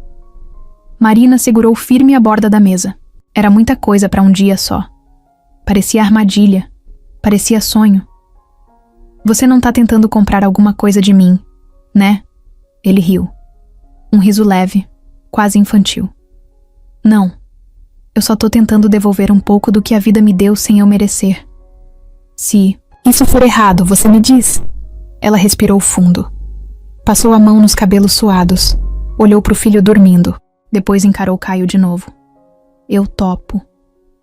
Marina segurou firme a borda da mesa. Era muita coisa pra um dia só. Parecia armadilha. Parecia sonho. Você não tá tentando comprar alguma coisa de mim, né? Ele riu. Um riso leve, quase infantil. Não. Eu só tô tentando devolver um pouco do que a vida me deu sem eu merecer. Se isso for errado, você me diz. Ela respirou fundo. Passou a mão nos cabelos suados. Olhou pro filho dormindo. Depois encarou Caio de novo. Eu topo.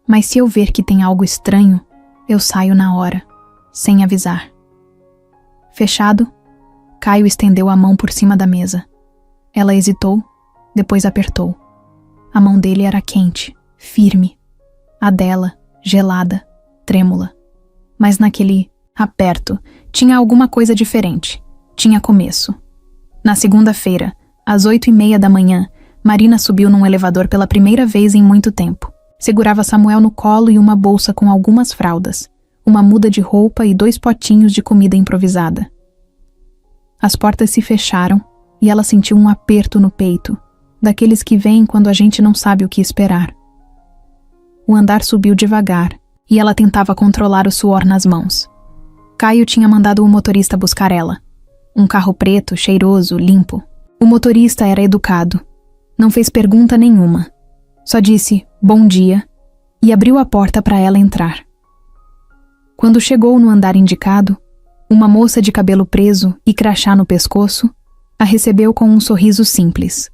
Mas se eu ver que tem algo estranho, eu saio na hora, sem avisar. Fechado, Caio estendeu a mão por cima da mesa. Ela hesitou, depois apertou. A mão dele era quente, firme. A dela, gelada, trêmula. Mas naquele aperto, tinha alguma coisa diferente. Tinha começo. Na segunda-feira, às 8:30 da manhã, Marina subiu num elevador pela primeira vez em muito tempo. Segurava Samuel no colo e uma bolsa com algumas fraldas, uma muda de roupa e 2 potinhos de comida improvisada. As portas se fecharam e ela sentiu um aperto no peito, daqueles que vêm quando a gente não sabe o que esperar. O andar subiu devagar e ela tentava controlar o suor nas mãos. Caio tinha mandado o motorista buscar ela. Um carro preto, cheiroso, limpo. O motorista era educado. Não fez pergunta nenhuma. Só disse bom dia e abriu a porta para ela entrar. Quando chegou no andar indicado, uma moça de cabelo preso e crachá no pescoço a recebeu com um sorriso simples.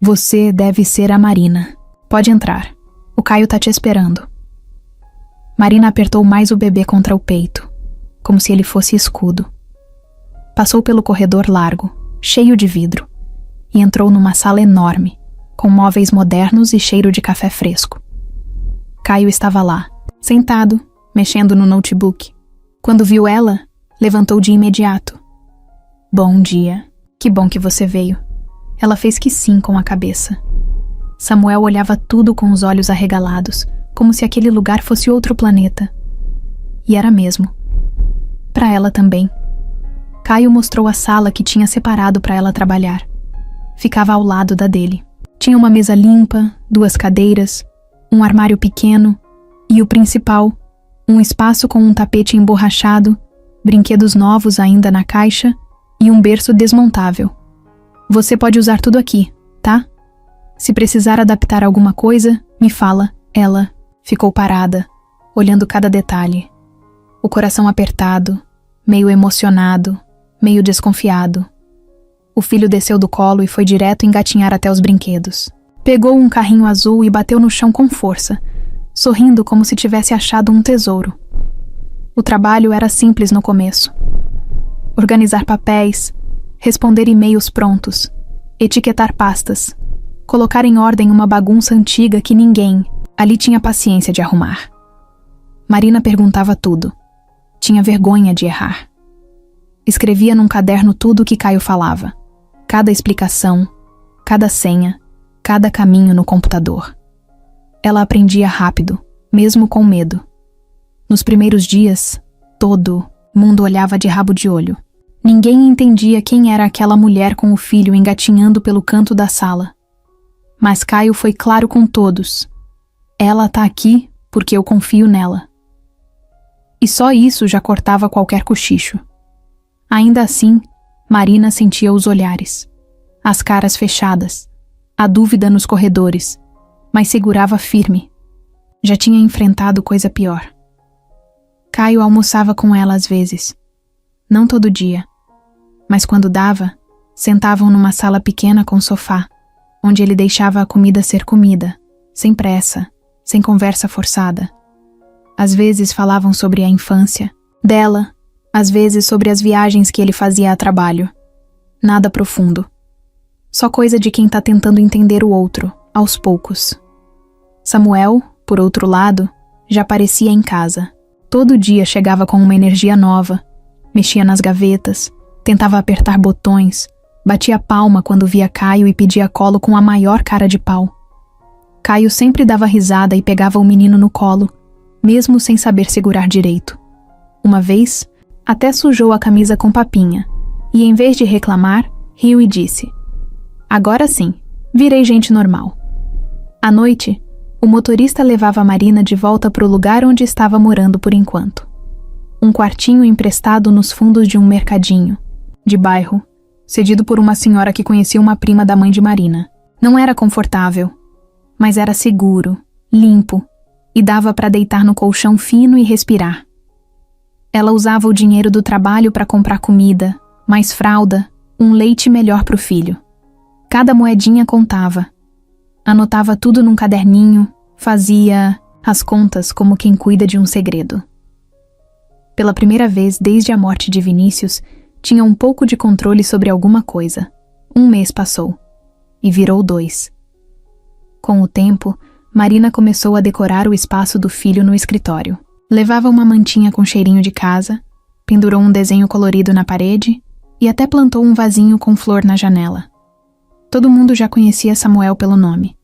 Você deve ser a Marina. Pode entrar. O Caio tá te esperando. Marina apertou mais o bebê contra o peito, como se ele fosse escudo. Passou pelo corredor largo, cheio de vidro, e entrou numa sala enorme, com móveis modernos e cheiro de café fresco. Caio estava lá, sentado, mexendo no notebook. Quando viu ela, levantou de imediato. Bom dia, que bom que você veio. Ela fez que sim com a cabeça. Samuel olhava tudo com os olhos arregalados, como se aquele lugar fosse outro planeta. E era mesmo. Para ela também. Caio mostrou a sala que tinha separado para ela trabalhar. Ficava ao lado da dele. Tinha uma mesa limpa, 2 cadeiras, um armário pequeno e o principal, um espaço com um tapete emborrachado, brinquedos novos ainda na caixa e um berço desmontável. Você pode usar tudo aqui, tá? Se precisar adaptar alguma coisa, me fala. Ela ficou parada, olhando cada detalhe. O coração apertado, meio emocionado, meio desconfiado. O filho desceu do colo e foi direto engatinhar até os brinquedos. Pegou um carrinho azul e bateu no chão com força, sorrindo como se tivesse achado um tesouro. O trabalho era simples no começo. Organizar papéis, responder e-mails prontos, etiquetar pastas, colocar em ordem uma bagunça antiga que ninguém ali tinha paciência de arrumar. Marina perguntava tudo. Tinha vergonha de errar. Escrevia num caderno tudo o que Caio falava. Cada explicação, cada senha, cada caminho no computador. Ela aprendia rápido, mesmo com medo. Nos primeiros dias, todo mundo olhava de rabo de olho. Ninguém entendia quem era aquela mulher com o filho engatinhando pelo canto da sala. Mas Caio foi claro com todos. Ela tá aqui porque eu confio nela. E só isso já cortava qualquer cochicho. Ainda assim, Marina sentia os olhares, as caras fechadas, a dúvida nos corredores, mas segurava firme. Já tinha enfrentado coisa pior. Caio almoçava com ela às vezes. Não todo dia. Mas quando dava, sentavam numa sala pequena com sofá, onde ele deixava a comida ser comida, sem pressa, sem conversa forçada. Às vezes falavam sobre a infância dela, às vezes sobre as viagens que ele fazia a trabalho. Nada profundo. Só coisa de quem tá tentando entender o outro, aos poucos. Samuel, por outro lado, já aparecia em casa. Todo dia chegava com uma energia nova, mexia nas gavetas, tentava apertar botões, batia palma quando via Caio e pedia colo com a maior cara de pau. Caio sempre dava risada e pegava o menino no colo, mesmo sem saber segurar direito. Uma vez, até sujou a camisa com papinha, e em vez de reclamar, riu e disse: "Agora sim, virei gente normal." À noite, o motorista levava a Marina de volta para o lugar onde estava morando por enquanto. Um quartinho emprestado nos fundos de um mercadinho, de bairro, cedido por uma senhora que conhecia uma prima da mãe de Marina. Não era confortável, mas era seguro, limpo, e dava para deitar no colchão fino e respirar. Ela usava o dinheiro do trabalho para comprar comida, mais fralda, um leite melhor para o filho. Cada moedinha contava. Anotava tudo num caderninho, fazia as contas como quem cuida de um segredo. Pela primeira vez desde a morte de Vinícius, tinha um pouco de controle sobre alguma coisa. 1 mês passou, e virou 2. Com o tempo, Marina começou a decorar o espaço do filho no escritório. Levava uma mantinha com cheirinho de casa, pendurou um desenho colorido na parede e até plantou um vasinho com flor na janela. Todo mundo já conhecia Samuel pelo nome.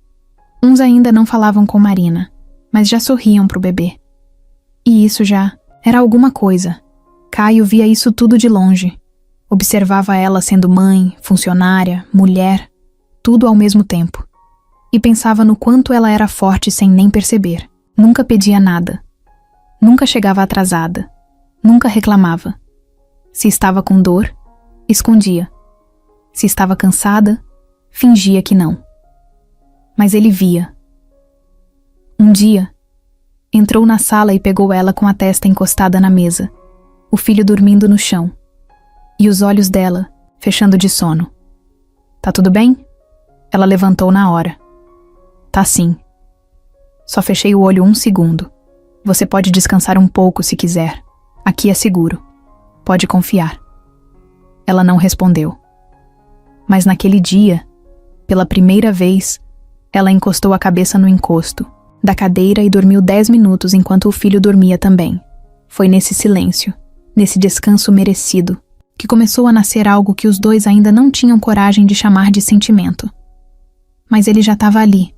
Uns ainda não falavam com Marina, mas já sorriam pro bebê. E isso já era alguma coisa. Caio via isso tudo de longe. Observava ela sendo mãe, funcionária, mulher, tudo ao mesmo tempo. E pensava no quanto ela era forte sem nem perceber. Nunca pedia nada. Nunca chegava atrasada. Nunca reclamava. Se estava com dor, escondia. Se estava cansada, fingia que não. Mas ele via. Um dia, entrou na sala e pegou ela com a testa encostada na mesa, o filho dormindo no chão, e os olhos dela fechando de sono. "Tá tudo bem?" Ela levantou na hora. "Tá sim. Só fechei o olho 1 segundo. Você pode descansar um pouco se quiser. Aqui é seguro. Pode confiar." Ela não respondeu. Mas naquele dia, pela primeira vez, ela encostou a cabeça no encosto da cadeira e dormiu 10 minutos enquanto o filho dormia também. Foi nesse silêncio, nesse descanso merecido, que começou a nascer algo que os dois ainda não tinham coragem de chamar de sentimento. Mas ele já estava ali.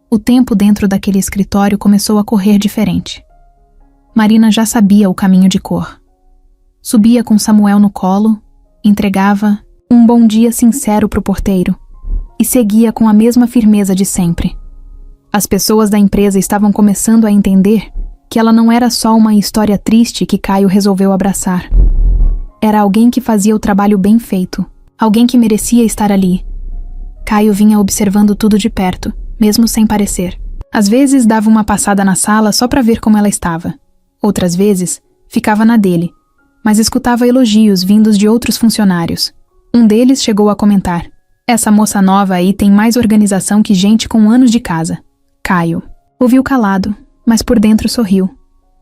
O tempo dentro daquele escritório começou a correr diferente. Marina já sabia o caminho de cor. Subia com Samuel no colo, entregava um bom dia sincero para o porteiro e seguia com a mesma firmeza de sempre. As pessoas da empresa estavam começando a entender que ela não era só uma história triste que Caio resolveu abraçar. Era alguém que fazia o trabalho bem feito, alguém que merecia estar ali. Caio vinha observando tudo de perto, mesmo sem parecer. Às vezes dava uma passada na sala só para ver como ela estava. Outras vezes, ficava na dele, mas escutava elogios vindos de outros funcionários. Um deles chegou a comentar: "Essa moça nova aí tem mais organização que gente com anos de casa." Caio ouviu calado, mas por dentro sorriu.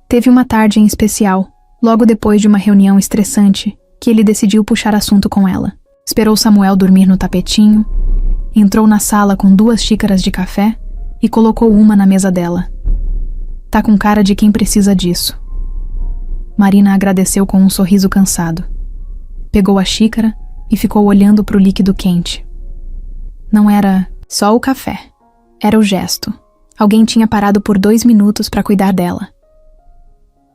Teve uma tarde em especial, logo depois de uma reunião estressante, que ele decidiu puxar assunto com ela. Esperou Samuel dormir no tapetinho, entrou na sala com 2 xícaras de café e colocou uma na mesa dela. Tá com cara de quem precisa disso. Marina agradeceu com um sorriso cansado. Pegou a xícara e ficou olhando para o líquido quente. Não era só o café, era o gesto. Alguém tinha parado por 2 minutos para cuidar dela.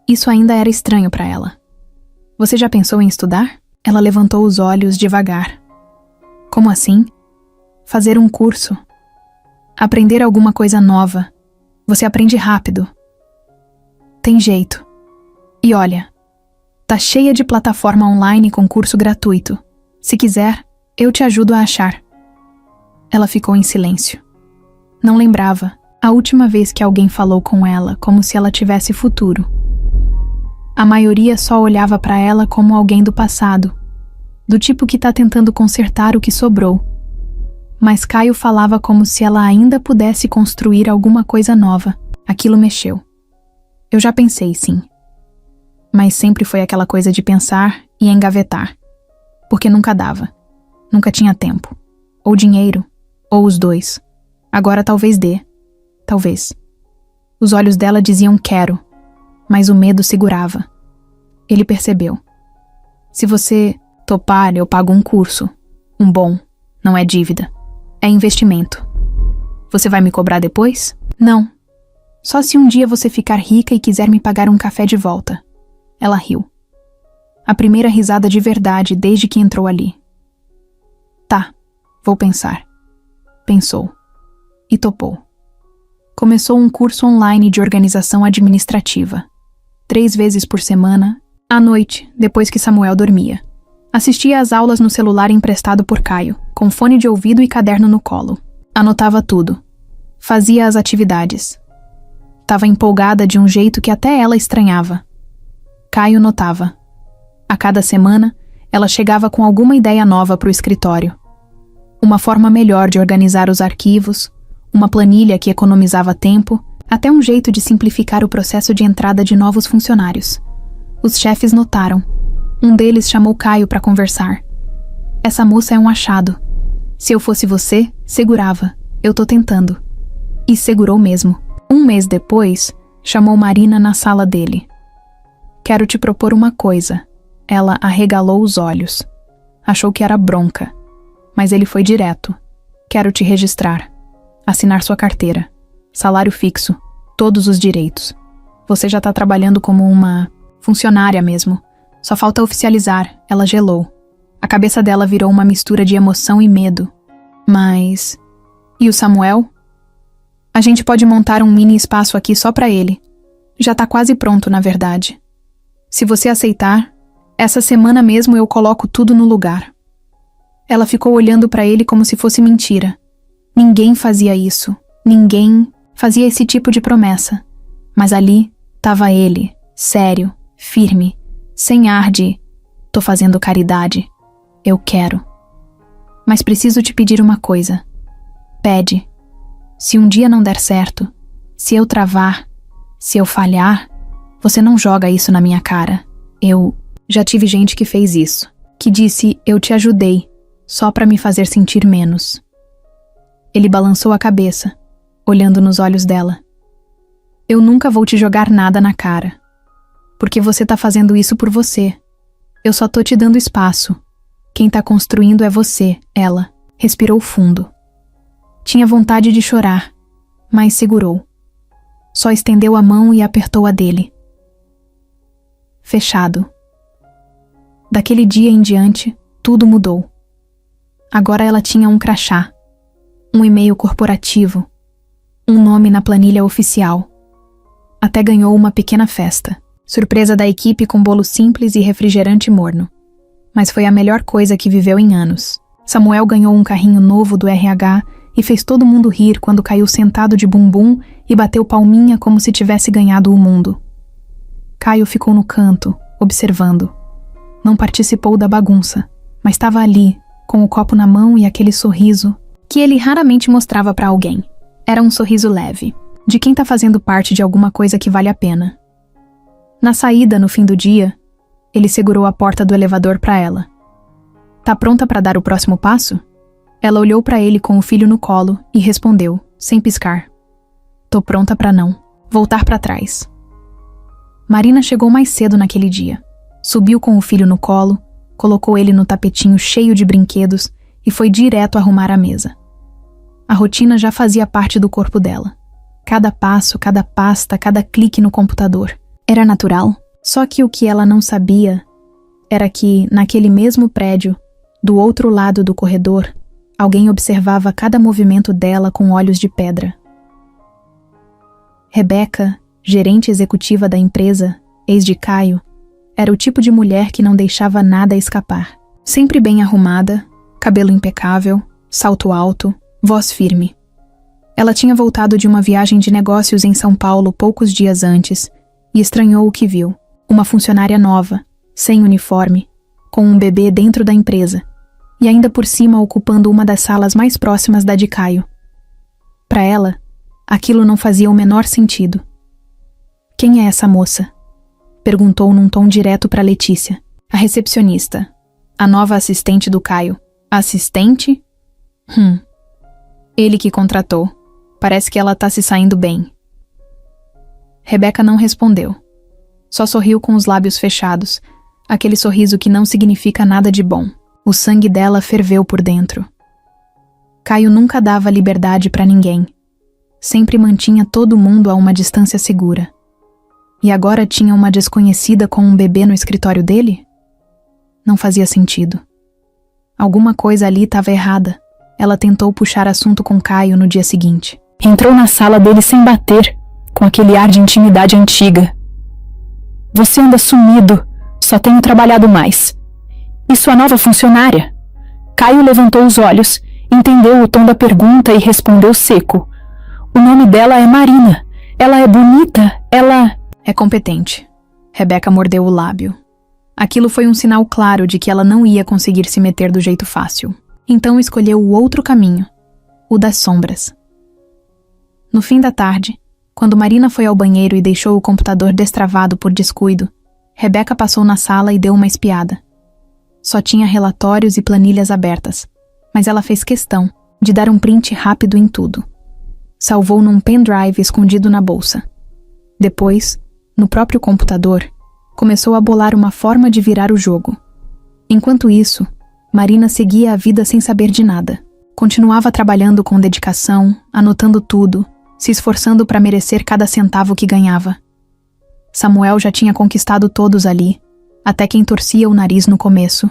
Isso ainda era estranho para ela. "Você já pensou em estudar?" Ela levantou os olhos devagar. "Como assim?" "Fazer um curso. Aprender alguma coisa nova. Você aprende rápido." "Tem jeito. E olha, tá cheia de plataforma online com curso gratuito. Se quiser, eu te ajudo a achar." Ela ficou em silêncio. Não lembrava a última vez que alguém falou com ela como se ela tivesse futuro. A maioria só olhava para ela como alguém do passado, do tipo que tá tentando consertar o que sobrou. Mas Caio falava como se ela ainda pudesse construir alguma coisa nova. Aquilo mexeu. "Eu já pensei, sim. Mas sempre foi aquela coisa de pensar e engavetar. Porque nunca dava. Nunca tinha tempo. Ou dinheiro, ou os dois. Agora talvez dê. Talvez." Os olhos dela diziam quero, mas o medo segurava. Ele percebeu. "Se você topar, eu pago um curso. Um bom. Não é dívida. É investimento. Você vai me cobrar depois?" "Não. Só se um dia você ficar rica e quiser me pagar um café de volta." Ela riu. A primeira risada de verdade desde que entrou ali. "Tá, vou pensar." Pensou. E topou. Começou um curso online de organização administrativa. 3 vezes por semana, à noite, depois que Samuel dormia. Assistia às aulas no celular emprestado por Caio, com fone de ouvido e caderno no colo. Anotava tudo. Fazia as atividades. Tava empolgada de um jeito que até ela estranhava. Caio notava. A cada semana, ela chegava com alguma ideia nova para o escritório. Uma forma melhor de organizar os arquivos, uma planilha que economizava tempo, até um jeito de simplificar o processo de entrada de novos funcionários. Os chefes notaram. Um deles chamou Caio para conversar. "Essa moça é um achado. Se eu fosse você, segurava. Eu tô tentando." E segurou mesmo. 1 mês depois, chamou Marina na sala dele. "Quero te propor uma coisa." Ela arregalou os olhos. Achou que era bronca. Mas ele foi direto. "Quero te registrar. Assinar sua carteira. Salário fixo. Todos os direitos. Você já tá trabalhando como uma funcionária mesmo. Só falta oficializar." Ela gelou. A cabeça dela virou uma mistura de emoção e medo. "Mas... e o Samuel?" "A gente pode montar um mini espaço aqui só pra ele. Já tá quase pronto, na verdade. Se você aceitar, essa semana mesmo eu coloco tudo no lugar." Ela ficou olhando pra ele como se fosse mentira. Ninguém fazia isso. Ninguém fazia esse tipo de promessa. Mas ali tava ele, sério, firme, sem ar de "tô fazendo caridade. Eu quero. Mas preciso te pedir uma coisa. Pede. Se um dia não der certo, se eu travar, se eu falhar, você não joga isso na minha cara. Eu já tive gente que fez isso." que disse eu te ajudei, só para me fazer sentir menos. Ele balançou a cabeça, olhando nos olhos dela. Eu nunca vou te jogar nada na cara. Porque você tá fazendo isso por você. Eu só tô te dando espaço. Quem tá construindo é você, ela. Respirou fundo. Tinha vontade de chorar, mas segurou. Só estendeu a mão e apertou a dele. Fechado. Daquele dia em diante, tudo mudou. Agora ela tinha um crachá, um e-mail corporativo, um nome na planilha oficial. Até ganhou uma pequena festa. Surpresa da equipe com bolo simples e refrigerante morno. Mas foi a melhor coisa que viveu em anos. Samuel ganhou um carrinho novo do RH e fez todo mundo rir quando caiu sentado de bumbum e bateu palminha como se tivesse ganhado o mundo. Caio ficou no canto, observando. Não participou da bagunça, mas estava ali, com o copo na mão e aquele sorriso que ele raramente mostrava para alguém. Era um sorriso leve, de quem tá fazendo parte de alguma coisa que vale a pena. Na saída, no fim do dia, ele segurou a porta do elevador para ela. Tá pronta para dar o próximo passo? Ela olhou para ele com o filho no colo e respondeu, sem piscar. Tô pronta para não voltar para trás. Marina chegou mais cedo naquele dia. Subiu com o filho no colo, colocou ele no tapetinho cheio de brinquedos e foi direto arrumar a mesa. A rotina já fazia parte do corpo dela. Cada passo, cada pasta, cada clique no computador. Era natural. Só que o que ela não sabia era que, naquele mesmo prédio, do outro lado do corredor, alguém observava cada movimento dela com olhos de pedra. Rebeca, gerente executiva da empresa, ex de Caio, era o tipo de mulher que não deixava nada escapar. Sempre bem arrumada, cabelo impecável, salto alto, voz firme. Ela tinha voltado de uma viagem de negócios em São Paulo poucos dias antes e estranhou o que viu. Uma funcionária nova, sem uniforme, com um bebê dentro da empresa e ainda por cima ocupando uma das salas mais próximas da de Caio. Para ela, aquilo não fazia o menor sentido. Quem é essa moça? Perguntou num tom direto para Letícia, a recepcionista, a nova assistente do Caio. Assistente? Ele que contratou. Parece que ela tá se saindo bem. Rebeca não respondeu. Só sorriu com os lábios fechados, aquele sorriso que não significa nada de bom. O sangue dela ferveu por dentro. Caio nunca dava liberdade para ninguém. Sempre mantinha todo mundo a uma distância segura. E agora tinha uma desconhecida com um bebê no escritório dele? Não fazia sentido. Alguma coisa ali estava errada. Ela tentou puxar assunto com Caio no dia seguinte. Entrou na sala dele sem bater, com aquele ar de intimidade antiga. Você anda sumido, só tenho trabalhado mais. E sua nova funcionária? Caio levantou os olhos, entendeu o tom da pergunta e respondeu seco. O nome dela é Marina. Ela é bonita, ela... É competente. Rebeca mordeu o lábio. Aquilo foi um sinal claro de que ela não ia conseguir se meter do jeito fácil. Então escolheu o outro caminho, o das sombras. No fim da tarde, quando Marina foi ao banheiro e deixou o computador destravado por descuido, Rebeca passou na sala e deu uma espiada. Só tinha relatórios e planilhas abertas, mas ela fez questão de dar um print rápido em tudo. Salvou num pendrive escondido na bolsa. Depois, no próprio computador, começou a bolar uma forma de virar o jogo. Enquanto isso, Marina seguia a vida sem saber de nada. Continuava trabalhando com dedicação, anotando tudo, se esforçando para merecer cada centavo que ganhava. Samuel já tinha conquistado todos ali, até quem torcia o nariz no começo.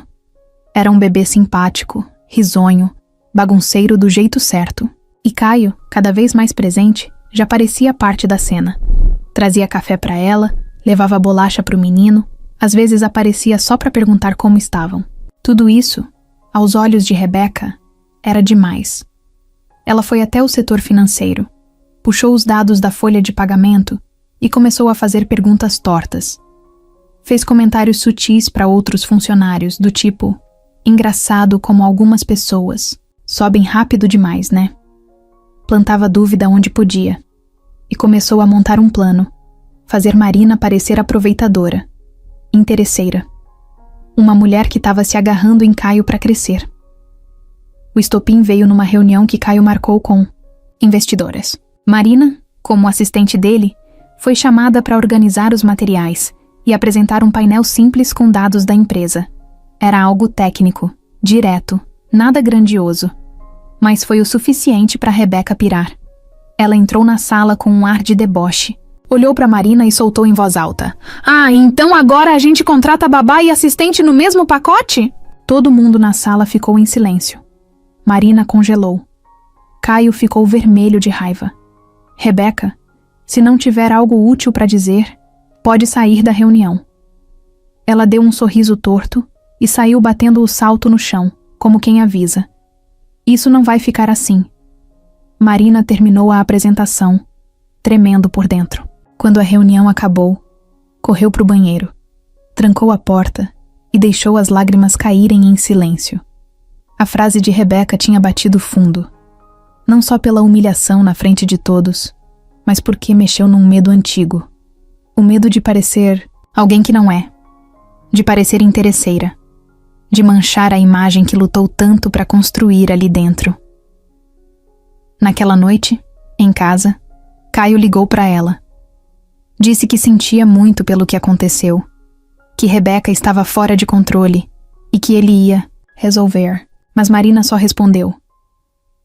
Era um bebê simpático, risonho, bagunceiro do jeito certo. E Caio, cada vez mais presente, já parecia parte da cena. Trazia café para ela, levava bolacha para o menino, às vezes aparecia só para perguntar como estavam. Tudo isso, aos olhos de Rebeca, era demais. Ela foi até o setor financeiro, puxou os dados da folha de pagamento e começou a fazer perguntas tortas. Fez comentários sutis para outros funcionários, do tipo: engraçado como algumas pessoas sobem rápido demais, né? Plantava dúvida onde podia. E começou a montar um plano, fazer Marina parecer aproveitadora, interesseira. Uma mulher que estava se agarrando em Caio para crescer. O estopim veio numa reunião que Caio marcou com investidoras. Marina, como assistente dele, foi chamada para organizar os materiais e apresentar um painel simples com dados da empresa. Era algo técnico, direto, nada grandioso. Mas foi o suficiente para Rebeca pirar. Ela entrou na sala com um ar de deboche. Olhou para Marina e soltou em voz alta. Ah, então agora a gente contrata babá e assistente no mesmo pacote? Todo mundo na sala ficou em silêncio. Marina congelou. Caio ficou vermelho de raiva. Rebeca, se não tiver algo útil para dizer, pode sair da reunião. Ela deu um sorriso torto e saiu batendo o salto no chão, como quem avisa. Isso não vai ficar assim. Marina terminou a apresentação, tremendo por dentro. Quando a reunião acabou, correu para o banheiro, trancou a porta e deixou as lágrimas caírem em silêncio. A frase de Rebeca tinha batido fundo, não só pela humilhação na frente de todos, mas porque mexeu num medo antigo. O medo de parecer alguém que não é, de parecer interesseira, de manchar a imagem que lutou tanto para construir ali dentro. Naquela noite, em casa, Caio ligou para ela. Disse que sentia muito pelo que aconteceu, que Rebeca estava fora de controle e que ele ia resolver. Mas Marina só respondeu: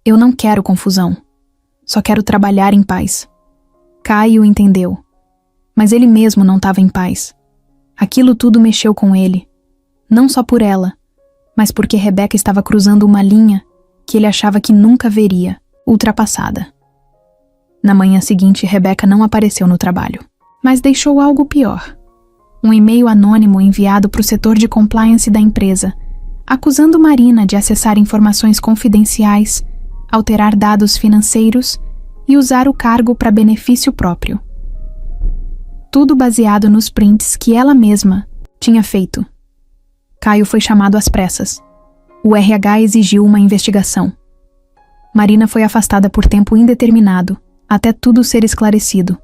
eu não quero confusão, só quero trabalhar em paz. Caio entendeu, mas ele mesmo não estava em paz. Aquilo tudo mexeu com ele, não só por ela, mas porque Rebeca estava cruzando uma linha que ele achava que nunca veria, ultrapassada. Na manhã seguinte, Rebeca não apareceu no trabalho, mas deixou algo pior. Um e-mail anônimo enviado para o setor de compliance da empresa, acusando Marina de acessar informações confidenciais, alterar dados financeiros e usar o cargo para benefício próprio. Tudo baseado nos prints que ela mesma tinha feito. Caio foi chamado às pressas. O RH exigiu uma investigação. Marina foi afastada por tempo indeterminado, até tudo ser esclarecido.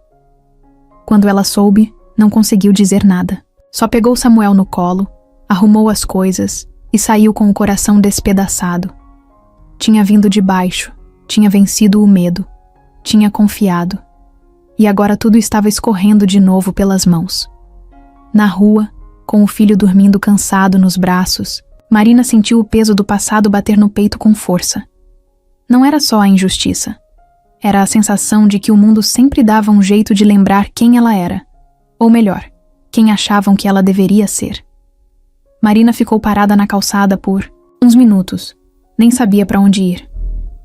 Quando ela soube, não conseguiu dizer nada. Só pegou Samuel no colo, arrumou as coisas e saiu com o coração despedaçado. Tinha vindo de baixo, tinha vencido o medo, tinha confiado. E agora tudo estava escorrendo de novo pelas mãos. Na rua, com o filho dormindo cansado nos braços, Marina sentiu o peso do passado bater no peito com força. Não era só a injustiça. Era a sensação de que o mundo sempre dava um jeito de lembrar quem ela era. Ou melhor, quem achavam que ela deveria ser. Marina ficou parada na calçada por uns minutos. Nem sabia para onde ir.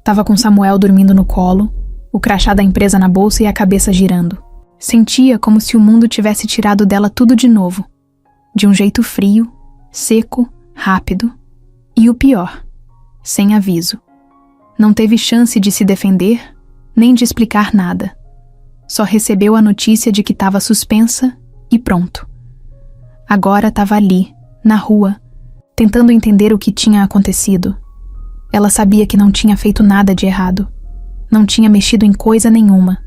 Tava com Samuel dormindo no colo, o crachá da empresa na bolsa e a cabeça girando. Sentia como se o mundo tivesse tirado dela tudo de novo. De um jeito frio, seco, rápido. E o pior, sem aviso. Não teve chance de se defender, nem de explicar nada. Só recebeu a notícia de que estava suspensa e pronto. Agora estava ali, na rua, tentando entender o que tinha acontecido. Ela sabia que não tinha feito nada de errado. Não tinha mexido em coisa nenhuma,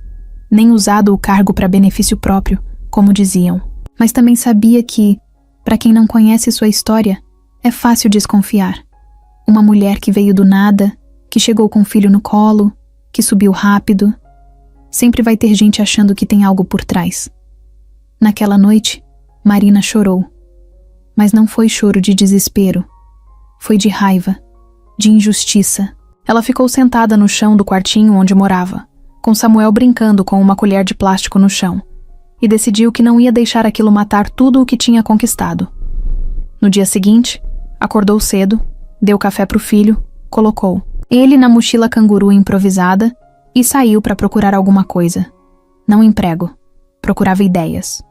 nem usado o cargo para benefício próprio, como diziam. Mas também sabia que, para quem não conhece sua história, é fácil desconfiar. Uma mulher que veio do nada, que chegou com o filho no colo, que subiu rápido. Sempre vai ter gente achando que tem algo por trás. Naquela noite, Marina chorou. Mas não foi choro de desespero. Foi de raiva, de injustiça. Ela ficou sentada no chão do quartinho onde morava, com Samuel brincando com uma colher de plástico no chão, e decidiu que não ia deixar aquilo matar tudo o que tinha conquistado. No dia seguinte, acordou cedo, deu café pro filho, colocou ele na mochila canguru improvisada e saiu para procurar alguma coisa. Não emprego. Procurava ideias.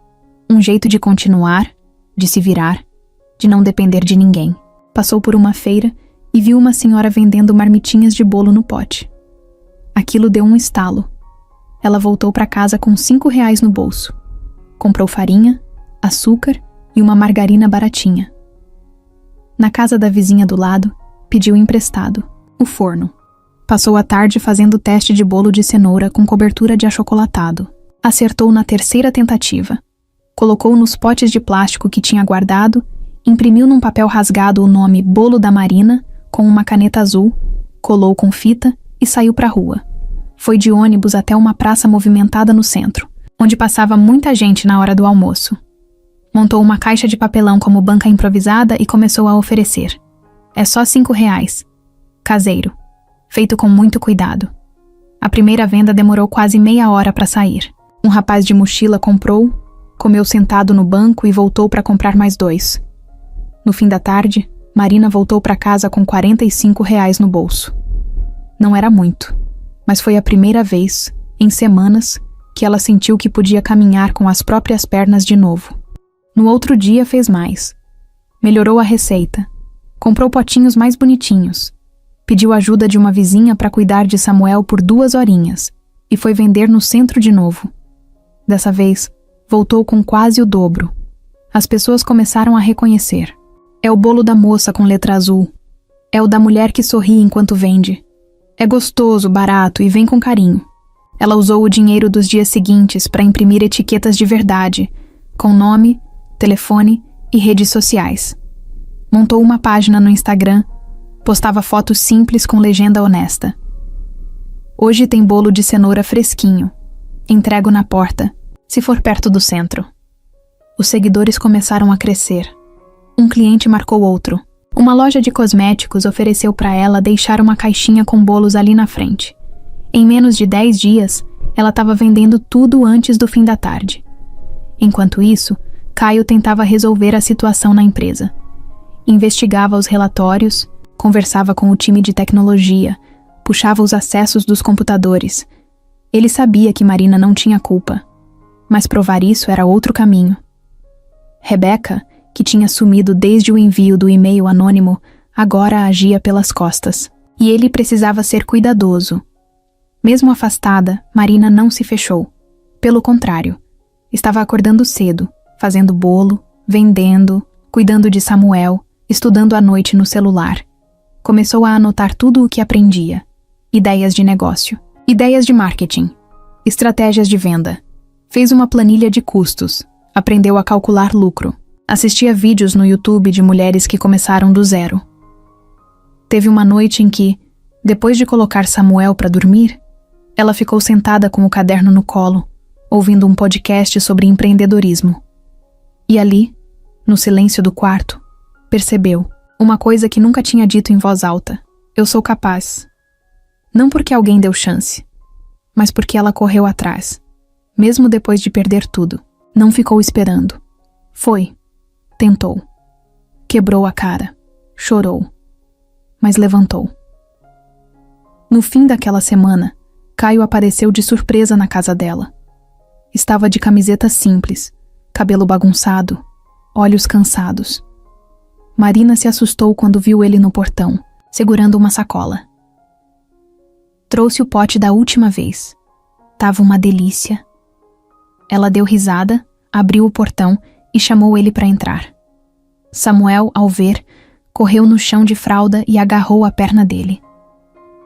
Um jeito de continuar, de se virar, de não depender de ninguém. Passou por uma feira e viu uma senhora vendendo marmitinhas de bolo no pote. Aquilo deu um estalo. Ela voltou para casa com R$5 no bolso. Comprou farinha, açúcar e uma margarina baratinha. Na casa da vizinha do lado, pediu emprestado o forno. Passou a tarde fazendo teste de bolo de cenoura com cobertura de achocolatado. Acertou na terceira tentativa. Colocou nos potes de plástico que tinha guardado Imprimiu num papel rasgado o nome Bolo da Marina com uma caneta azul, colou com fita e saiu para a rua. Foi de ônibus até uma praça movimentada no centro, onde passava muita gente na hora do almoço. Montou uma caixa de papelão como banca improvisada e começou a oferecer. É só R$5. Caseiro. Feito com muito cuidado. A primeira venda demorou quase meia hora para sair. Um rapaz de mochila comprou, comeu sentado no banco e voltou para comprar mais 2. No fim da tarde, Marina voltou para casa com R$45 no bolso. Não era muito, mas foi a primeira vez, em semanas, que ela sentiu que podia caminhar com as próprias pernas de novo. No outro dia fez mais. Melhorou a receita. Comprou potinhos mais bonitinhos. Pediu ajuda de uma vizinha para cuidar de Samuel por 2 horinhas e foi vender no centro de novo. Dessa vez, voltou com quase o dobro. As pessoas começaram a reconhecer. É o bolo da moça com letra azul. É o da mulher que sorri enquanto vende. É gostoso, barato e vem com carinho. Ela usou o dinheiro dos dias seguintes para imprimir etiquetas de verdade, com nome, telefone e redes sociais. Montou uma página no Instagram, postava fotos simples com legenda honesta. Hoje tem bolo de cenoura fresquinho. Entrego na porta, se for perto do centro. Os seguidores começaram a crescer. Um cliente marcou outro. Uma loja de cosméticos ofereceu para ela deixar uma caixinha com bolos ali na frente. Em menos de 10 dias, ela estava vendendo tudo antes do fim da tarde. Enquanto isso, Caio tentava resolver a situação na empresa. Investigava os relatórios, conversava com o time de tecnologia, puxava os acessos dos computadores. Ele sabia que Marina não tinha culpa, mas provar isso era outro caminho. Rebeca, que tinha sumido desde o envio do e-mail anônimo, agora agia pelas costas, e ele precisava ser cuidadoso. Mesmo afastada, Marina não se fechou. Pelo contrário, estava acordando cedo, fazendo bolo, vendendo, cuidando de Samuel, estudando à noite no celular. Começou a anotar tudo o que aprendia. Ideias de negócio, ideias de marketing, estratégias de venda. Fez uma planilha de custos, aprendeu a calcular lucro. Assistia vídeos no YouTube de mulheres que começaram do zero. Teve uma noite em que, depois de colocar Samuel para dormir, ela ficou sentada com o caderno no colo, ouvindo um podcast sobre empreendedorismo. E ali, no silêncio do quarto, percebeu uma coisa que nunca tinha dito em voz alta: eu sou capaz. Não porque alguém deu chance, mas porque ela correu atrás, mesmo depois de perder tudo. Não ficou esperando. Foi. Tentou. Quebrou a cara. Chorou. Mas levantou. No fim daquela semana, Caio apareceu de surpresa na casa dela. Estava de camiseta simples, cabelo bagunçado, olhos cansados. Marina se assustou quando viu ele no portão, segurando uma sacola. Trouxe o pote da última vez. Tava uma delícia. Ela deu risada, abriu o portão e chamou ele para entrar. Samuel, ao ver, correu no chão de fralda e agarrou a perna dele.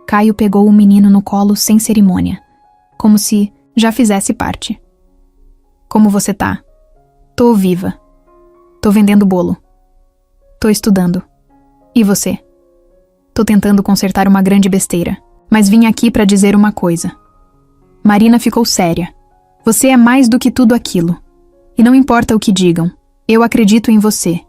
Caio pegou o menino no colo sem cerimônia, como se já fizesse parte. Como você tá? Tô viva. Tô vendendo bolo. Tô estudando. E você? Tô tentando consertar uma grande besteira, mas vim aqui para dizer uma coisa. Marina ficou séria. Você é mais do que tudo aquilo. E não importa o que digam, eu acredito em você.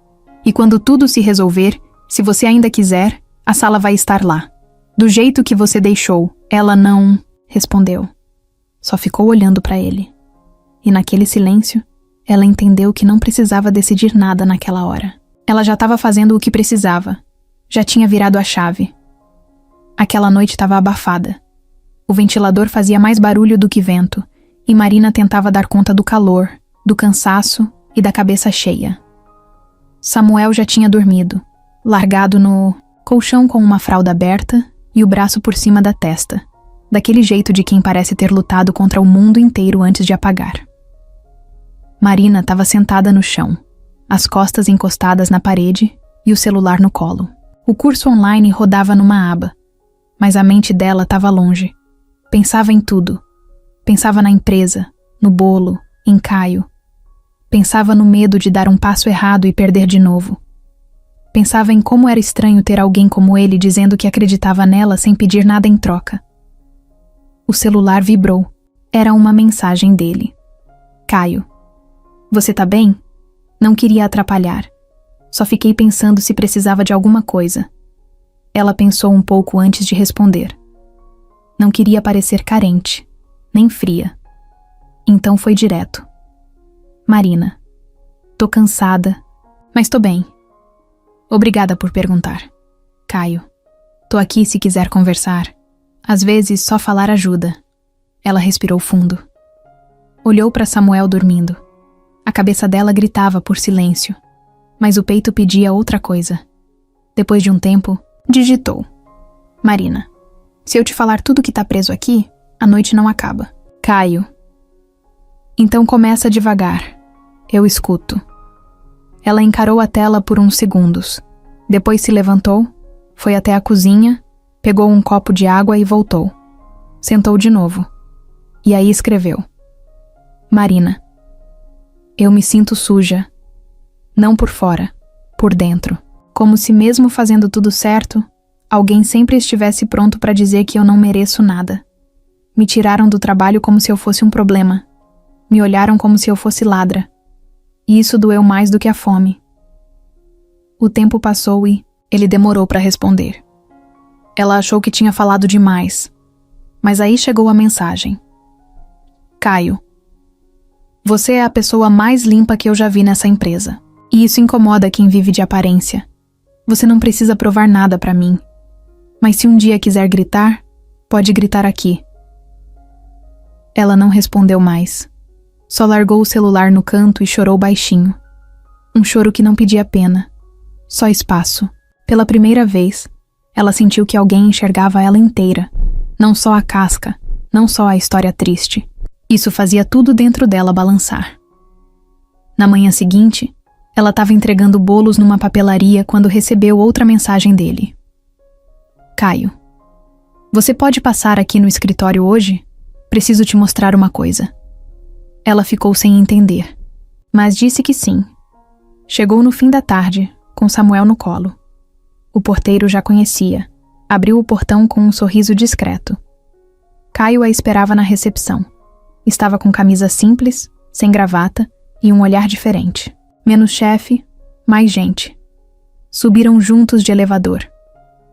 E quando tudo se resolver, se você ainda quiser, a sala vai estar lá. Do jeito que você deixou. Ela não respondeu. Só ficou olhando para ele. E naquele silêncio, ela entendeu que não precisava decidir nada naquela hora. Ela já estava fazendo o que precisava. Já tinha virado a chave. Aquela noite estava abafada. O ventilador fazia mais barulho do que vento, e Marina tentava dar conta do calor, do cansaço e da cabeça cheia. Samuel já tinha dormido, largado no colchão com uma fralda aberta e o braço por cima da testa, daquele jeito de quem parece ter lutado contra o mundo inteiro antes de apagar. Marina estava sentada no chão, as costas encostadas na parede e o celular no colo. O curso online rodava numa aba, mas a mente dela estava longe. Pensava em tudo. Pensava na empresa, no bolo, em Caio. Pensava no medo de dar um passo errado e perder de novo. Pensava em como era estranho ter alguém como ele dizendo que acreditava nela sem pedir nada em troca. O celular vibrou. Era uma mensagem dele. Caio. Você tá bem? Não queria atrapalhar. Só fiquei pensando se precisava de alguma coisa. Ela pensou um pouco antes de responder. Não queria parecer carente, nem fria. Então foi direto. Marina. Tô cansada, mas tô bem. Obrigada por perguntar. Caio. Tô aqui se quiser conversar. Às vezes só falar ajuda. Ela respirou fundo. Olhou para Samuel dormindo. A cabeça dela gritava por silêncio, mas o peito pedia outra coisa. Depois de um tempo, digitou. Marina, se eu te falar tudo que tá preso aqui, a noite não acaba. Caio. Então começa devagar. Eu escuto. Ela encarou a tela por uns segundos. Depois se levantou, foi até a cozinha, pegou um copo de água e voltou. Sentou de novo. E aí escreveu. Marina. Eu me sinto suja. Não por fora, por dentro. Como se mesmo fazendo tudo certo, alguém sempre estivesse pronto para dizer que eu não mereço nada. Me tiraram do trabalho como se eu fosse um problema. Me olharam como se eu fosse ladra. E isso doeu mais do que a fome. O tempo passou e ele demorou para responder. Ela achou que tinha falado demais. Mas aí chegou a mensagem. Caio. Você é a pessoa mais limpa que eu já vi nessa empresa. E isso incomoda quem vive de aparência. Você não precisa provar nada pra mim. Mas se um dia quiser gritar, pode gritar aqui. Ela não respondeu mais. Só largou o celular no canto e chorou baixinho. Um choro que não pedia pena. Só espaço. Pela primeira vez, ela sentiu que alguém enxergava ela inteira. Não só a casca, não só a história triste. Isso fazia tudo dentro dela balançar. Na manhã seguinte, ela estava entregando bolos numa papelaria quando recebeu outra mensagem dele. Caio. Você pode passar aqui no escritório hoje? Preciso te mostrar uma coisa. Ela ficou sem entender, mas disse que sim. Chegou no fim da tarde, com Samuel no colo. O porteiro já conhecia. Abriu o portão com um sorriso discreto. Caio a esperava na recepção. Estava com camisa simples, sem gravata e um olhar diferente. Menos chefe, mais gente. Subiram juntos de elevador.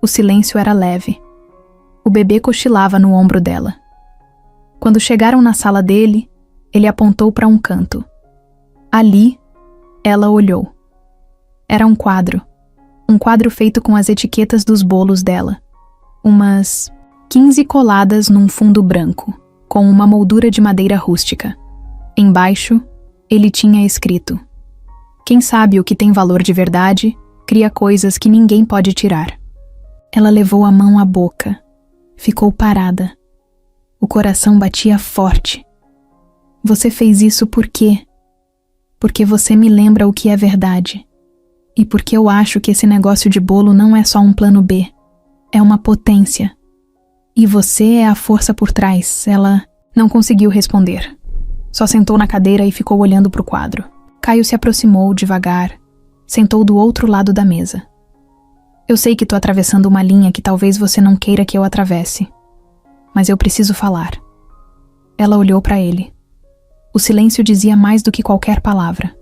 O silêncio era leve. O bebê cochilava no ombro dela. Quando chegaram na sala dele, ele apontou para um canto. Ali, ela olhou. Era um quadro feito com as etiquetas dos bolos dela. Umas 15 coladas num fundo branco, com uma moldura de madeira rústica. Embaixo, ele tinha escrito: quem sabe o que tem valor de verdade, cria coisas que ninguém pode tirar. Ela levou a mão à boca. Ficou parada. O coração batia forte. Você fez isso por quê? Porque você me lembra o que é verdade. E porque eu acho que esse negócio de bolo não é só um plano B. É uma potência. E você é a força por trás. Ela não conseguiu responder. Só sentou na cadeira e ficou olhando para o quadro. Caio se aproximou devagar. Sentou do outro lado da mesa. Eu sei que tô atravessando uma linha que talvez você não queira que eu atravesse. Mas eu preciso falar. Ela olhou para ele. O silêncio dizia mais do que qualquer palavra.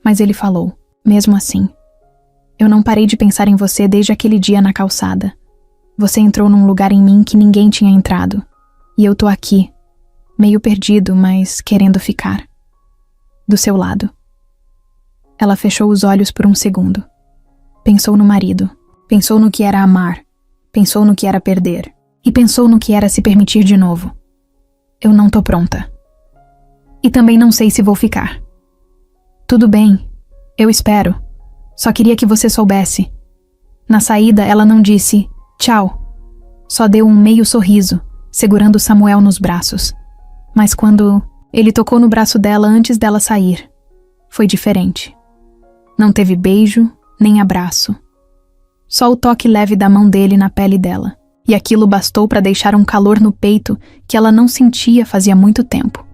Mas ele falou, mesmo assim. Eu não parei de pensar em você desde aquele dia na calçada. Você entrou num lugar em mim que ninguém tinha entrado. E eu tô aqui, meio perdido, mas querendo ficar. Do seu lado. Ela fechou os olhos por um segundo. Pensou no marido. Pensou no que era amar. Pensou no que era perder. E pensou no que era se permitir de novo. Eu não tô pronta. E também não sei se vou ficar. Tudo bem, eu espero. Só queria que você soubesse. Na saída, ela não disse tchau. Só deu um meio sorriso, segurando Samuel nos braços. Mas quando ele tocou no braço dela antes dela sair, foi diferente. Não teve beijo, nem abraço. Só o toque leve da mão dele na pele dela. E aquilo bastou para deixar um calor no peito que ela não sentia fazia muito tempo.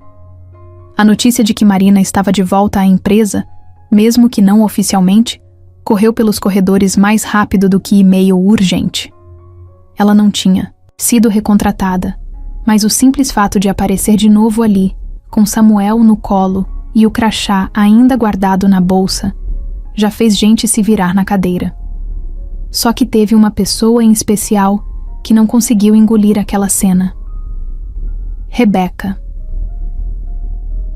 A notícia de que Marina estava de volta à empresa, mesmo que não oficialmente, Correu pelos corredores mais rápido do que e-mail urgente. Ela não tinha sido recontratada, mas o simples fato de aparecer de novo ali, com Samuel no colo e o crachá ainda guardado na bolsa, já fez gente se virar na cadeira. Só que teve uma pessoa em especial que não conseguiu engolir aquela cena. Rebecca.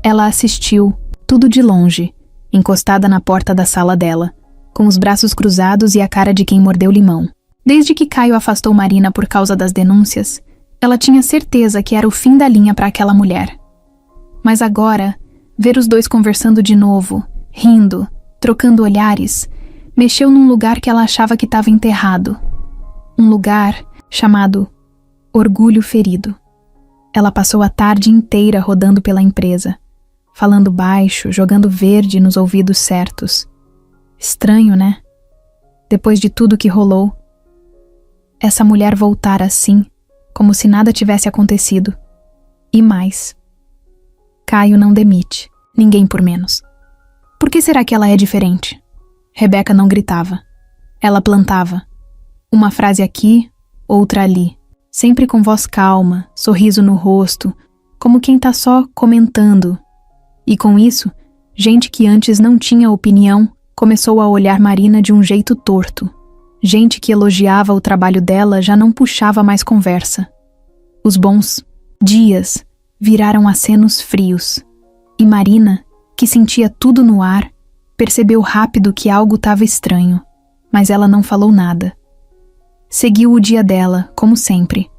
Ela assistiu, tudo de longe, encostada na porta da sala dela, com os braços cruzados e a cara de quem mordeu limão. Desde que Caio afastou Marina por causa das denúncias, ela tinha certeza que era o fim da linha para aquela mulher. Mas agora, ver os dois conversando de novo, rindo, trocando olhares, mexeu num lugar que ela achava que estava enterrado. Um lugar chamado Orgulho Ferido. Ela passou a tarde inteira rodando pela empresa, falando baixo, jogando verde nos ouvidos certos. Estranho, né? Depois de tudo que rolou, essa mulher voltar assim, como se nada tivesse acontecido. E mais. Caio não demite, ninguém por menos. Por que será que ela é diferente? Rebecca não gritava. Ela plantava. Uma frase aqui, outra ali. Sempre com voz calma, sorriso no rosto, como quem tá só comentando. E com isso, gente que antes não tinha opinião começou a olhar Marina de um jeito torto. Gente que elogiava o trabalho dela já não puxava mais conversa. Os bons dias viraram acenos frios. E Marina, que sentia tudo no ar, percebeu rápido que algo estava estranho, mas ela não falou nada. Seguiu o dia dela, como sempre.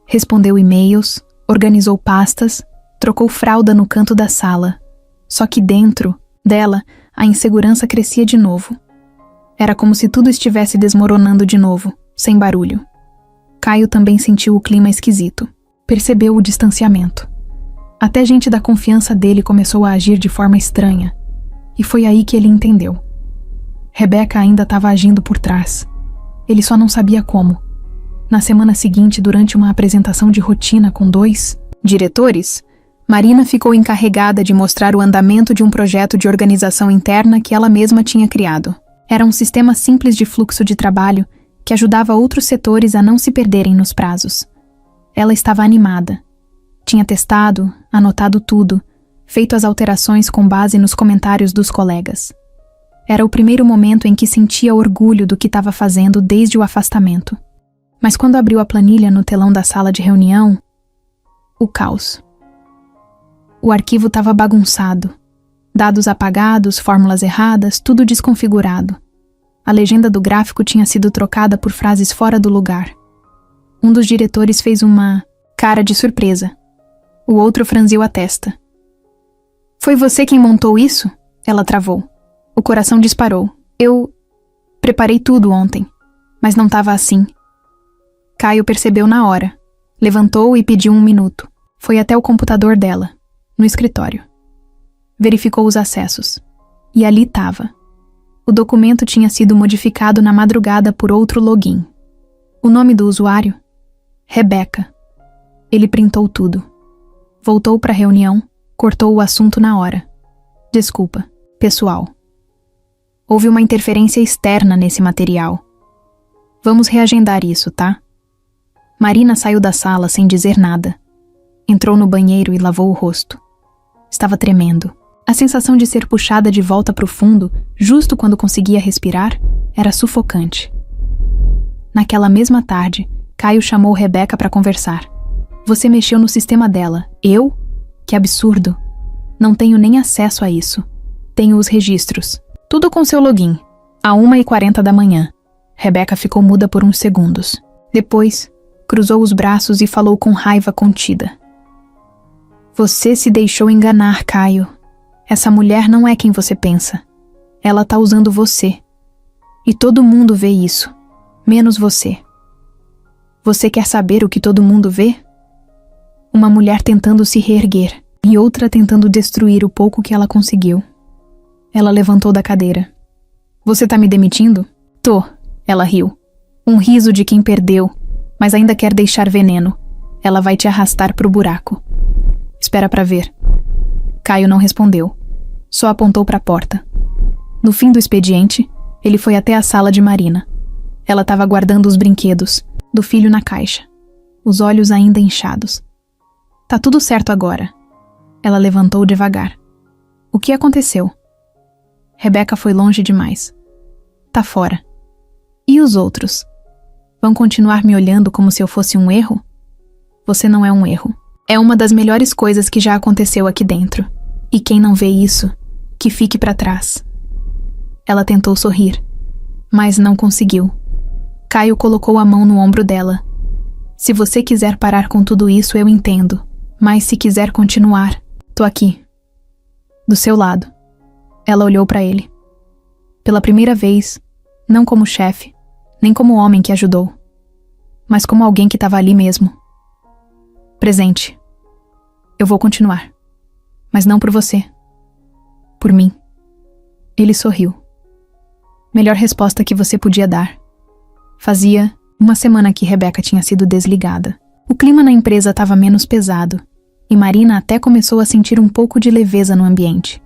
Respondeu e-mails, organizou pastas, trocou fralda no canto da sala. Só que dentro dela, a insegurança crescia de novo. Era como se tudo estivesse desmoronando de novo, sem barulho. Caio também sentiu o clima esquisito. Percebeu o distanciamento. Até gente da confiança dele começou a agir de forma estranha. E foi aí que ele entendeu. Rebecca ainda estava agindo por trás. Ele só não sabia como. Na semana seguinte, durante uma apresentação de rotina com 2 diretores, Marina ficou encarregada de mostrar o andamento de um projeto de organização interna que ela mesma tinha criado. Era um sistema simples de fluxo de trabalho que ajudava outros setores a não se perderem nos prazos. Ela estava animada. Tinha testado, anotado tudo, feito as alterações com base nos comentários dos colegas. Era o primeiro momento em que sentia orgulho do que estava fazendo desde o afastamento. Mas quando abriu a planilha no telão da sala de reunião, o caos. O arquivo estava bagunçado. Dados apagados, fórmulas erradas, tudo desconfigurado. A legenda do gráfico tinha sido trocada por frases fora do lugar. Um dos diretores fez uma cara de surpresa. O outro franziu a testa. "Foi você quem montou isso?" Ela travou. O coração disparou. "Eu preparei tudo ontem, mas não estava assim." Caio percebeu na hora. Levantou e pediu 1 minuto. Foi até o computador dela, no escritório. Verificou os acessos. E ali estava. O documento tinha sido modificado na madrugada por outro login. O nome do usuário? Rebecca. Ele printou tudo. Voltou para a reunião, cortou o assunto na hora. "Desculpa, pessoal. Houve uma interferência externa nesse material. Vamos reagendar isso, tá?" Marina saiu da sala sem dizer nada. Entrou no banheiro e lavou o rosto. Estava tremendo. A sensação de ser puxada de volta para o fundo, justo quando conseguia respirar, era sufocante. Naquela mesma tarde, Caio chamou Rebecca para conversar. "Você mexeu no sistema dela. Eu? Que absurdo. Não tenho nem acesso a isso. Tenho os registros. Tudo com seu login. À 1h40 da manhã. Rebecca ficou muda por uns segundos. Depois, cruzou os braços e falou com raiva contida. "Você se deixou enganar, Caio. Essa mulher não é quem você pensa. Ela tá usando você. E todo mundo vê isso. Menos você. Você quer saber o que todo mundo vê? Uma mulher tentando se reerguer e outra tentando destruir o pouco que ela conseguiu." Ela levantou da cadeira. "Você tá me demitindo?" "Tô." Ela riu. Um riso de quem perdeu, mas ainda quer deixar veneno. Ela vai te arrastar pro buraco. Espera pra ver. Caio não respondeu. Só apontou pra porta. No fim do expediente, Ele foi até a sala de Marina. Ela estava guardando os brinquedos, do filho na caixa, os olhos ainda inchados. Tá tudo certo agora. Ela levantou devagar. O que aconteceu? Rebeca foi longe demais. Tá fora. E os outros? Vão continuar me olhando como se eu fosse um erro? Você não é um erro. É uma das melhores coisas que já aconteceu aqui dentro. E quem não vê isso, que fique pra trás. Ela tentou sorrir, mas não conseguiu. Caio colocou a mão no ombro dela. Se você quiser parar com tudo isso, eu entendo. Mas se quiser continuar, tô aqui. Do seu lado. Ela olhou pra ele. Pela primeira vez, não como chefe, nem como homem que ajudou, mas como alguém que estava ali mesmo. Presente. Eu vou continuar. Mas não por você. Por mim. Ele sorriu. Melhor resposta que você podia dar. Fazia uma semana que Rebeca tinha sido desligada. O clima na empresa estava menos pesado, e Marina até começou a sentir um pouco de leveza no ambiente.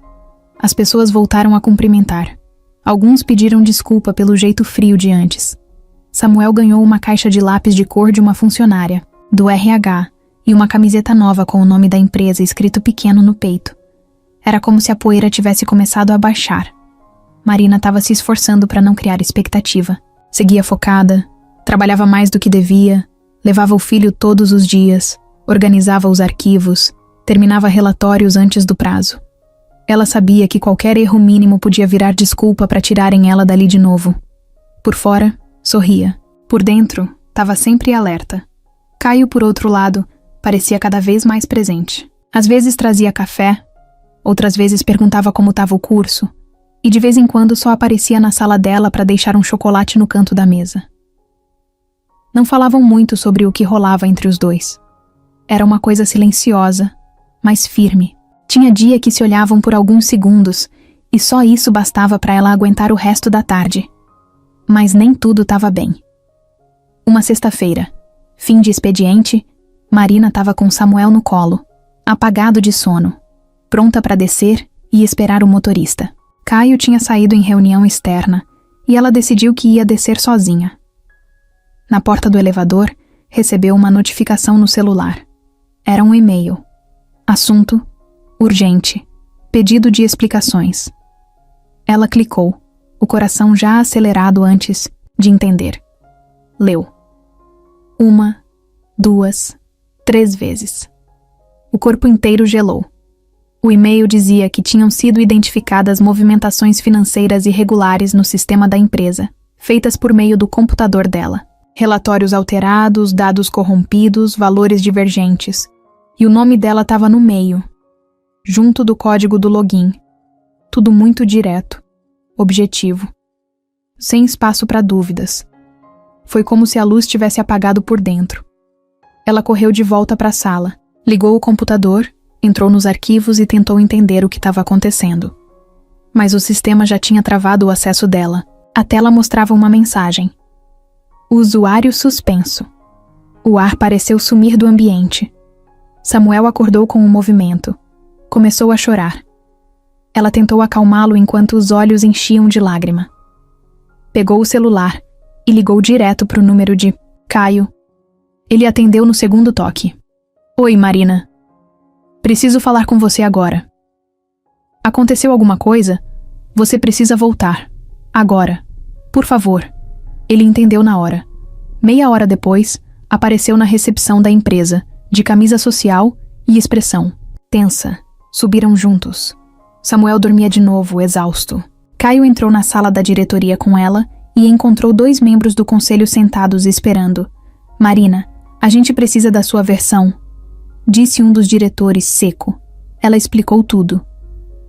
As pessoas voltaram a cumprimentar. Alguns pediram desculpa pelo jeito frio de antes. Samuel ganhou uma caixa de lápis de cor de uma funcionária, do RH, e uma camiseta nova com o nome da empresa escrito pequeno no peito. Era como se a poeira tivesse começado a baixar. Marina estava se esforçando para não criar expectativa. Seguia focada, trabalhava mais do que devia, levava o filho todos os dias, organizava os arquivos, terminava relatórios antes do prazo. Ela sabia que qualquer erro mínimo podia virar desculpa para tirarem ela dali de novo. Por fora, sorria. Por dentro, estava sempre alerta. Caio, por outro lado, parecia cada vez mais presente. Às vezes trazia café, outras vezes perguntava como estava o curso, e de vez em quando só aparecia na sala dela para deixar um chocolate no canto da mesa. Não falavam muito sobre o que rolava entre os dois. Era uma coisa silenciosa, mas firme. Tinha dia que se olhavam por alguns segundos, e só isso bastava para ela aguentar o resto da tarde. Mas nem tudo estava bem. Uma sexta-feira, fim de expediente, Marina estava com Samuel no colo, apagado de sono, pronta para descer e esperar o motorista. Caio tinha saído em reunião externa, e ela decidiu que ia descer sozinha. Na porta do elevador, recebeu uma notificação no celular. Era um e-mail. Assunto: urgente. Pedido de explicações. Ela clicou, o coração já acelerado antes de entender. Leu. 1, 2, 3 vezes. O corpo inteiro gelou. O e-mail dizia que tinham sido identificadas movimentações financeiras irregulares no sistema da empresa, feitas por meio do computador dela. Relatórios alterados, dados corrompidos, valores divergentes. E o nome dela estava no meio, junto do código do login. Tudo muito direto, objetivo, sem espaço para dúvidas. Foi como se a luz tivesse apagado por dentro. Ela correu de volta para a sala, ligou o computador, entrou nos arquivos e tentou entender o que estava acontecendo. Mas o sistema já tinha travado o acesso dela. A tela mostrava uma mensagem. Usuário suspenso. O ar pareceu sumir do ambiente. Samuel acordou com um movimento. Começou a chorar. Ela tentou acalmá-lo enquanto os olhos enchiam de lágrima. Pegou o celular e ligou direto para o número de Caio. Ele atendeu no segundo toque. Oi, Marina. Preciso falar com você agora. Aconteceu alguma coisa? Você precisa voltar. Agora. Por favor. Ele entendeu na hora. Meia hora depois, apareceu na recepção da empresa, de camisa social e expressão tensa. Subiram juntos. Samuel dormia de novo, exausto. Caio entrou na sala da diretoria com ela e encontrou 2 membros do conselho sentados esperando. Marina, a gente precisa da sua versão, disse um dos diretores, seco. Ela explicou tudo.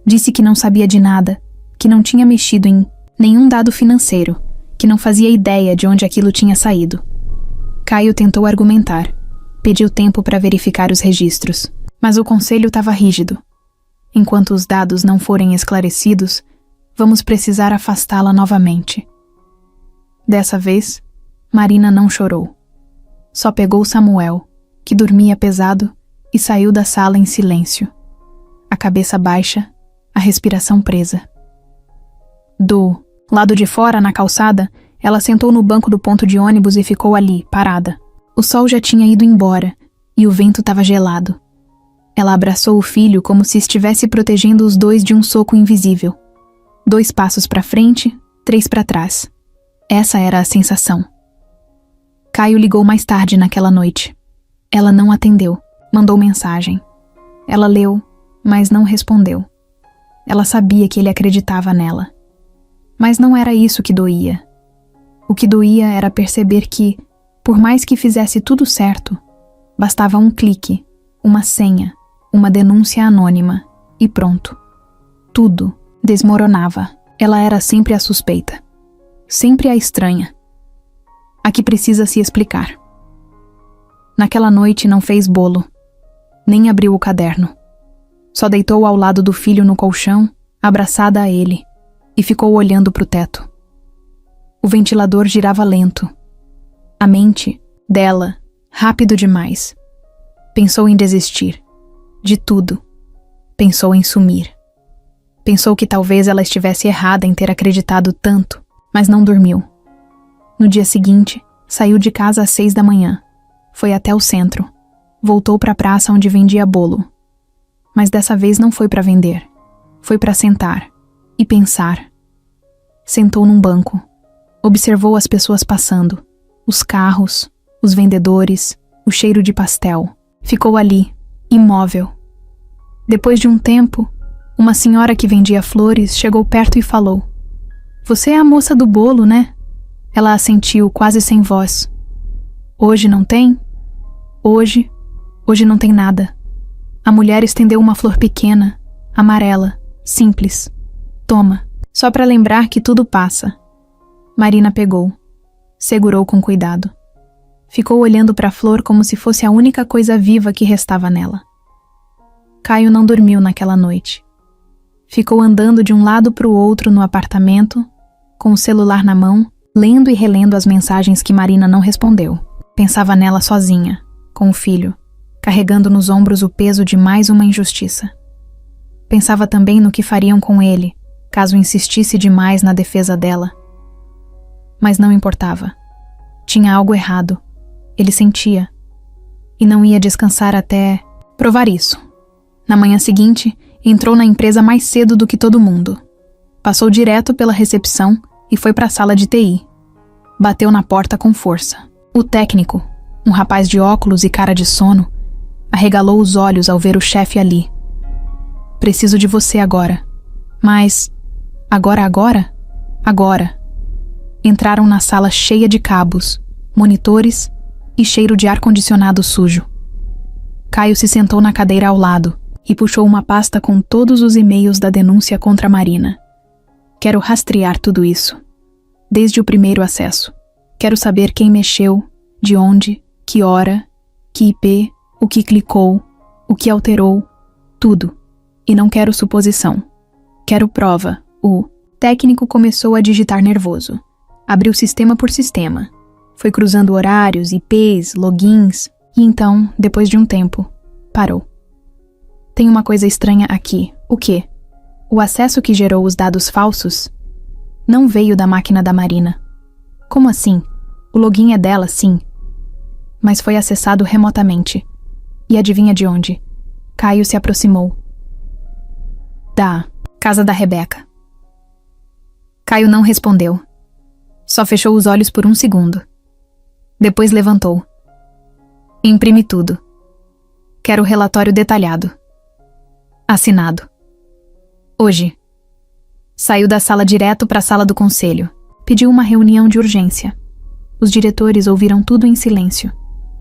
Disse que não sabia de nada, que não tinha mexido em nenhum dado financeiro, que não fazia ideia de onde aquilo tinha saído. Caio tentou argumentar. Pediu tempo para verificar os registros, mas o conselho estava rígido. Enquanto os dados não forem esclarecidos, vamos precisar afastá-la novamente. Dessa vez, Marina não chorou. Só pegou Samuel, que dormia pesado, e saiu da sala em silêncio. A cabeça baixa, a respiração presa. Do Lado de fora, na calçada, ela sentou no banco do ponto de ônibus e ficou ali, parada. O sol já tinha ido embora e o vento estava gelado. Ela abraçou o filho como se estivesse protegendo os dois de um soco invisível. 2 passos para frente, 3 para trás. Essa era a sensação. Caio ligou mais tarde naquela noite. Ela não atendeu, mandou mensagem. Ela leu, mas não respondeu. Ela sabia que ele acreditava nela. Mas não era isso que doía. O que doía era perceber que, por mais que fizesse tudo certo, bastava um clique, uma senha, uma denúncia anônima, e pronto. Tudo desmoronava. Ela era sempre a suspeita. Sempre a estranha. A que precisa se explicar. Naquela noite não fez bolo. Nem abriu o caderno. Só deitou ao lado do filho no colchão, abraçada a ele, e ficou olhando para o teto. O ventilador girava lento. A mente dela, rápido demais. Pensou em desistir. De tudo. Pensou em sumir. Pensou que talvez ela estivesse errada em ter acreditado tanto, mas não dormiu. No dia seguinte, saiu de casa às 6 da manhã. Foi até o centro. Voltou para a praça onde vendia bolo. Mas dessa vez não foi para vender. Foi para sentar e pensar. Sentou num banco. Observou as pessoas passando. Os carros, os vendedores, o cheiro de pastel. Ficou ali, imóvel. Depois de um tempo, uma senhora que vendia flores chegou perto e falou: "Você é a moça do bolo, né?" Ela assentiu, quase sem voz. "Hoje não tem?" Hoje não tem nada." A mulher estendeu uma flor pequena, amarela, simples. "Toma, só para lembrar que tudo passa." Marina pegou. Segurou com cuidado. Ficou olhando para a flor como se fosse a única coisa viva que restava nela. Caio não dormiu naquela noite. Ficou andando de um lado para o outro no apartamento, com o celular na mão, lendo e relendo as mensagens que Marina não respondeu. Pensava nela sozinha, com o filho, carregando nos ombros o peso de mais uma injustiça. Pensava também no que fariam com ele, caso insistisse demais na defesa dela. Mas não importava. Tinha algo errado. Ele sentia. E não ia descansar até provar isso. Na manhã seguinte, entrou na empresa mais cedo do que todo mundo. Passou direto pela recepção e foi para a sala de TI. Bateu na porta com força. O técnico, um rapaz de óculos e cara de sono, arregalou os olhos ao ver o chefe ali. "Preciso de você agora." "Mas... agora? Agora." Entraram na sala cheia de cabos, monitores e cheiro de ar-condicionado sujo. Caio se sentou na cadeira ao lado e puxou uma pasta com todos os e-mails da denúncia contra Marina. "Quero rastrear tudo isso. Desde o primeiro acesso. Quero saber quem mexeu, de onde, que hora, que IP, o que clicou, o que alterou, tudo. E não quero suposição. Quero prova." O técnico começou a digitar nervoso. Abriu sistema por sistema. Foi cruzando horários, IPs, logins, e então, depois de um tempo, parou. "Tem uma coisa estranha aqui." "O quê?" "O acesso que gerou os dados falsos não veio da máquina da Marina." "Como assim? O login é dela, sim. Mas foi acessado remotamente. E adivinha de onde?" Caio se aproximou. "Da casa da Rebeca." Caio não respondeu. Só fechou os olhos por um segundo. Depois levantou. "Imprime tudo. Quero o relatório detalhado. Assinado. Hoje." Saiu da sala direto para a sala do conselho. Pediu uma reunião de urgência. Os diretores ouviram tudo em silêncio.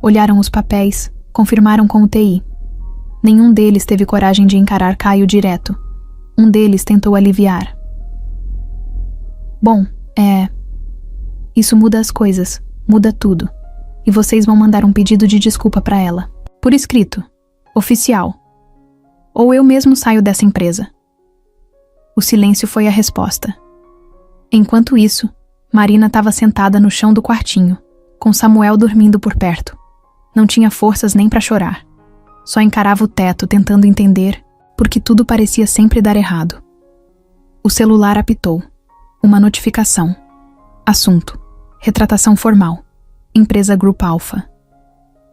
Olharam os papéis, confirmaram com o TI. Nenhum deles teve coragem de encarar Caio direto. Um deles tentou aliviar. "Bom, isso muda as coisas, muda tudo. E vocês vão mandar um pedido de desculpa para ela. Por escrito. Oficial. Ou eu mesmo saio dessa empresa." O silêncio foi a resposta. Enquanto isso, Marina estava sentada no chão do quartinho, com Samuel dormindo por perto. Não tinha forças nem para chorar. Só encarava o teto tentando entender, porque tudo parecia sempre dar errado. O celular apitou. Uma notificação. Assunto: retratação formal. Empresa Grupo Alfa.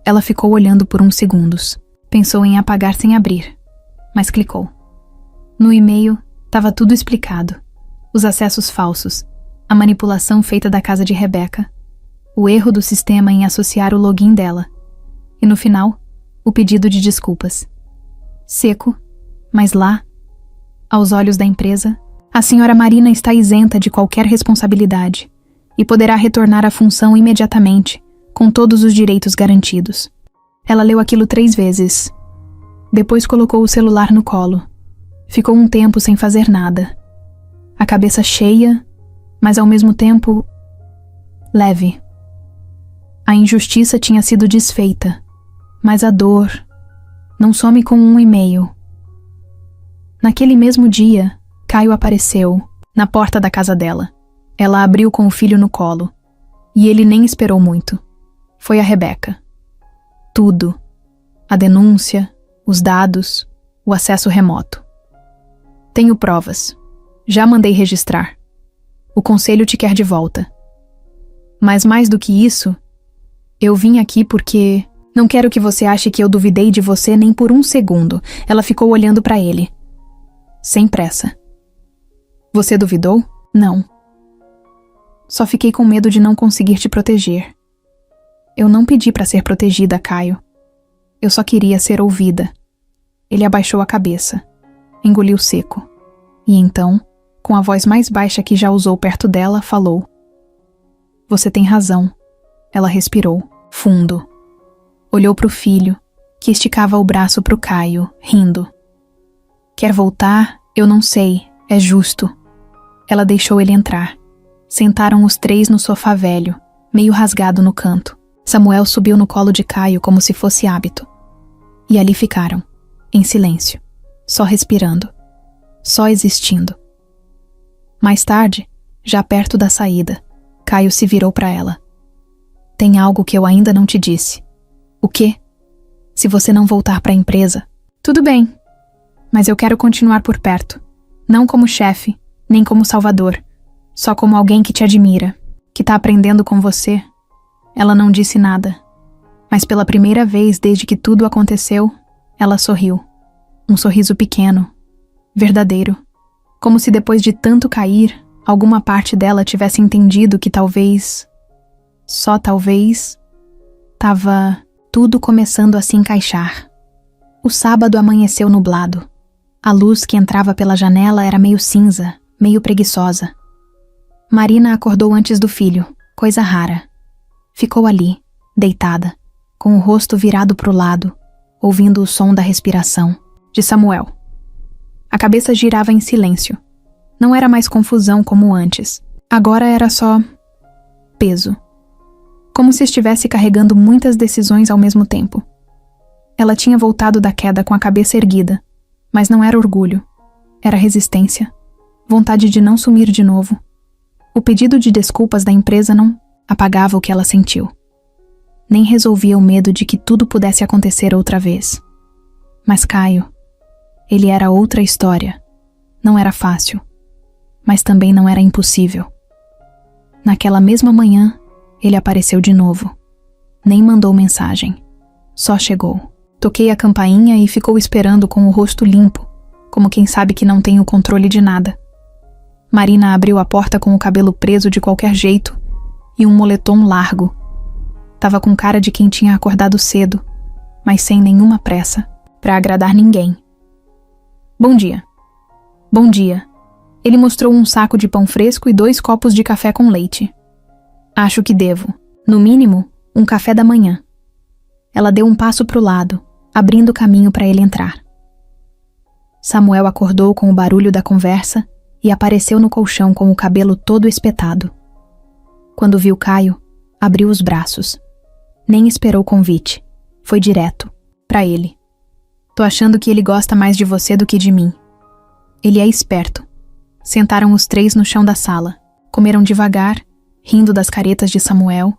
Ela ficou olhando por uns segundos. Pensou em apagar sem abrir, mas clicou. No e-mail, estava tudo explicado. Os acessos falsos, a manipulação feita da casa de Rebeca, o erro do sistema em associar o login dela. E no final, o pedido de desculpas. Seco, mas lá, aos olhos da empresa, a senhora Marina está isenta de qualquer responsabilidade e poderá retornar à função imediatamente, com todos os direitos garantidos. Ela leu aquilo 3 vezes. Depois colocou o celular no colo. Ficou um tempo sem fazer nada. A cabeça cheia, mas ao mesmo tempo leve. A injustiça tinha sido desfeita, mas a dor não some com um e-mail. Naquele mesmo dia, Caio apareceu na porta da casa dela. Ela abriu com o filho no colo, e ele nem esperou muito. Foi a Rebeca. Tudo. A denúncia, os dados, o acesso remoto. Tenho provas. Já mandei registrar. O conselho te quer de volta. Mas mais do que isso, eu vim aqui porque não quero que você ache que eu duvidei de você nem por um segundo. Ela ficou olhando para ele. Sem pressa. Você duvidou? Não. Só fiquei com medo de não conseguir te proteger. Eu não pedi para ser protegida, Caio. Eu só queria ser ouvida. Ele abaixou a cabeça. Engoliu seco. E então, com a voz mais baixa que já usou perto dela, falou. Você tem razão. Ela respirou, fundo. Olhou para o filho, que esticava o braço para o Caio, rindo. Quer voltar? Eu não sei. É justo. Ela deixou ele entrar. Sentaram os 3 no sofá velho, meio rasgado no canto. Samuel subiu no colo de Caio como se fosse hábito. E ali ficaram, em silêncio, só respirando, só existindo. Mais tarde, já perto da saída, Caio se virou para ela. Tem algo que eu ainda não te disse. O quê? Se você não voltar para a empresa, tudo bem, mas eu quero continuar por perto, não como chefe, nem como salvador, só como alguém que te admira, que tá aprendendo com você. Ela não disse nada, mas pela primeira vez desde que tudo aconteceu, ela sorriu. Um sorriso pequeno, verdadeiro, como se depois de tanto cair, alguma parte dela tivesse entendido que talvez, só talvez, tava tudo começando a se encaixar. O sábado amanheceu nublado. A luz que entrava pela janela era meio cinza, meio preguiçosa. Marina acordou antes do filho, coisa rara. Ficou ali, deitada, com o rosto virado para o lado, ouvindo o som da respiração de Samuel. A cabeça girava em silêncio. Não era mais confusão como antes. Agora era só peso. Como se estivesse carregando muitas decisões ao mesmo tempo. Ela tinha voltado da queda com a cabeça erguida, mas não era orgulho. Era resistência. Vontade de não sumir de novo. O pedido de desculpas da empresa não apagava o que ela sentiu. Nem resolvia o medo de que tudo pudesse acontecer outra vez. Mas Caio, ele era outra história. Não era fácil, mas também não era impossível. Naquela mesma manhã, ele apareceu de novo. Nem mandou mensagem. Só chegou. Toquei a campainha e ficou esperando com o rosto limpo, como quem sabe que não tem o controle de nada. Marina abriu a porta com o cabelo preso de qualquer jeito e um moletom largo. Tava com cara de quem tinha acordado cedo, mas sem nenhuma pressa, para agradar ninguém. Bom dia. Bom dia. Ele mostrou um saco de pão fresco e 2 copos de café com leite. Acho que devo, no mínimo, um café da manhã. Ela deu um passo pro lado, abrindo caminho para ele entrar. Samuel acordou com o barulho da conversa e apareceu no colchão com o cabelo todo espetado. Quando viu Caio, abriu os braços. Nem esperou convite. Foi direto, pra ele. Tô achando que ele gosta mais de você do que de mim. Ele é esperto. Sentaram os 3 no chão da sala. Comeram devagar, rindo das caretas de Samuel,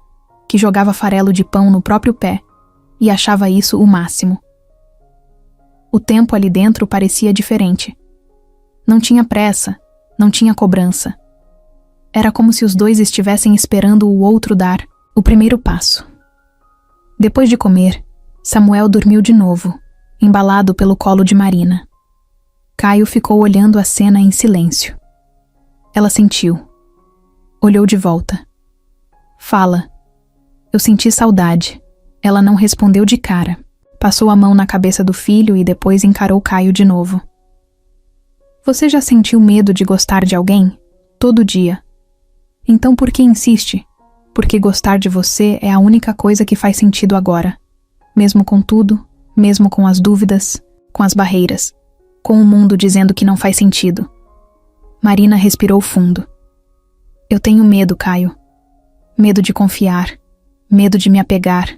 que jogava farelo de pão no próprio pé e achava isso o máximo. O tempo ali dentro parecia diferente. Não tinha pressa, não tinha cobrança. Era como se os dois estivessem esperando o outro dar o primeiro passo. Depois de comer, Samuel dormiu de novo, embalado pelo colo de Marina. Caio ficou olhando a cena em silêncio. Ela sentiu. Olhou de volta. Fala. Eu senti saudade. Ela não respondeu de cara. Passou a mão na cabeça do filho e depois encarou Caio de novo. Você já sentiu medo de gostar de alguém? Todo dia. Então por que insiste? Porque gostar de você é a única coisa que faz sentido agora. Mesmo com tudo, mesmo com as dúvidas, com as barreiras, com o mundo dizendo que não faz sentido. Marina respirou fundo. Eu tenho medo, Caio. Medo de confiar, medo de me apegar,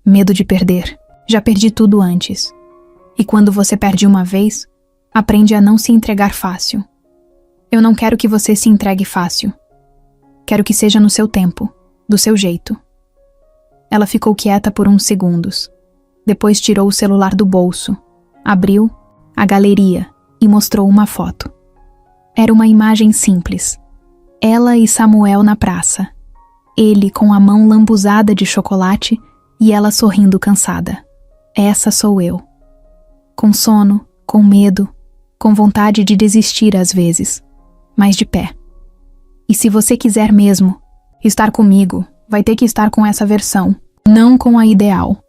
medo de perder. Já perdi tudo antes. E quando você perde uma vez, aprende a não se entregar fácil. Eu não quero que você se entregue fácil. Quero que seja no seu tempo, do seu jeito. Ela ficou quieta por uns segundos. Depois tirou o celular do bolso, abriu a galeria e mostrou uma foto. Era uma imagem simples. Ela e Samuel na praça. Ele com a mão lambuzada de chocolate e ela sorrindo cansada. Essa sou eu. Com sono, com medo, com vontade de desistir às vezes, mas de pé. E se você quiser mesmo estar comigo, vai ter que estar com essa versão, não com a ideal.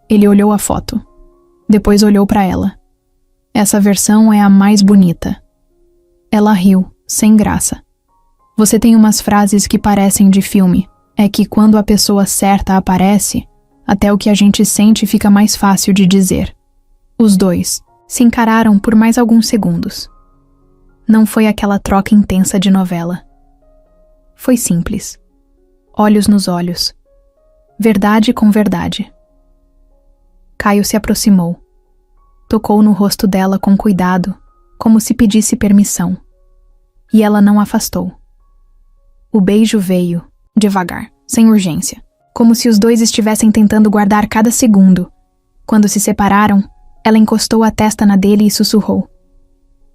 Ele olhou a foto. Depois olhou para ela. Essa versão é a mais bonita. Ela riu, sem graça. Você tem umas frases que parecem de filme. É que quando a pessoa certa aparece, até o que a gente sente fica mais fácil de dizer. Os dois se encararam por mais alguns segundos. Não foi aquela troca intensa de novela. Foi simples. Olhos nos olhos. Verdade com verdade. Caio se aproximou. Tocou no rosto dela com cuidado, como se pedisse permissão. E ela não afastou. O beijo veio, devagar, sem urgência, como se os dois estivessem tentando guardar cada segundo. Quando se separaram, ela encostou a testa na dele e sussurrou.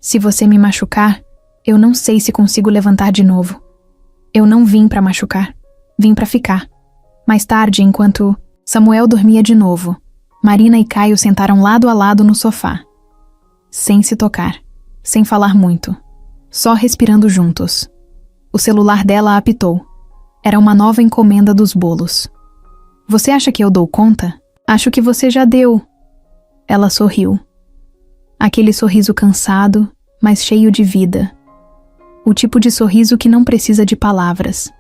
Se você me machucar, eu não sei se consigo levantar de novo. Eu não vim pra machucar, vim pra ficar. Mais tarde, enquanto Samuel dormia de novo, Marina e Caio sentaram lado a lado no sofá. Sem se tocar, sem falar muito, só respirando juntos. O celular dela apitou. Era uma nova encomenda dos bolos. Você acha que eu dou conta? Acho que você já deu. Ela sorriu. Aquele sorriso cansado, mas cheio de vida. O tipo de sorriso que não precisa de palavras.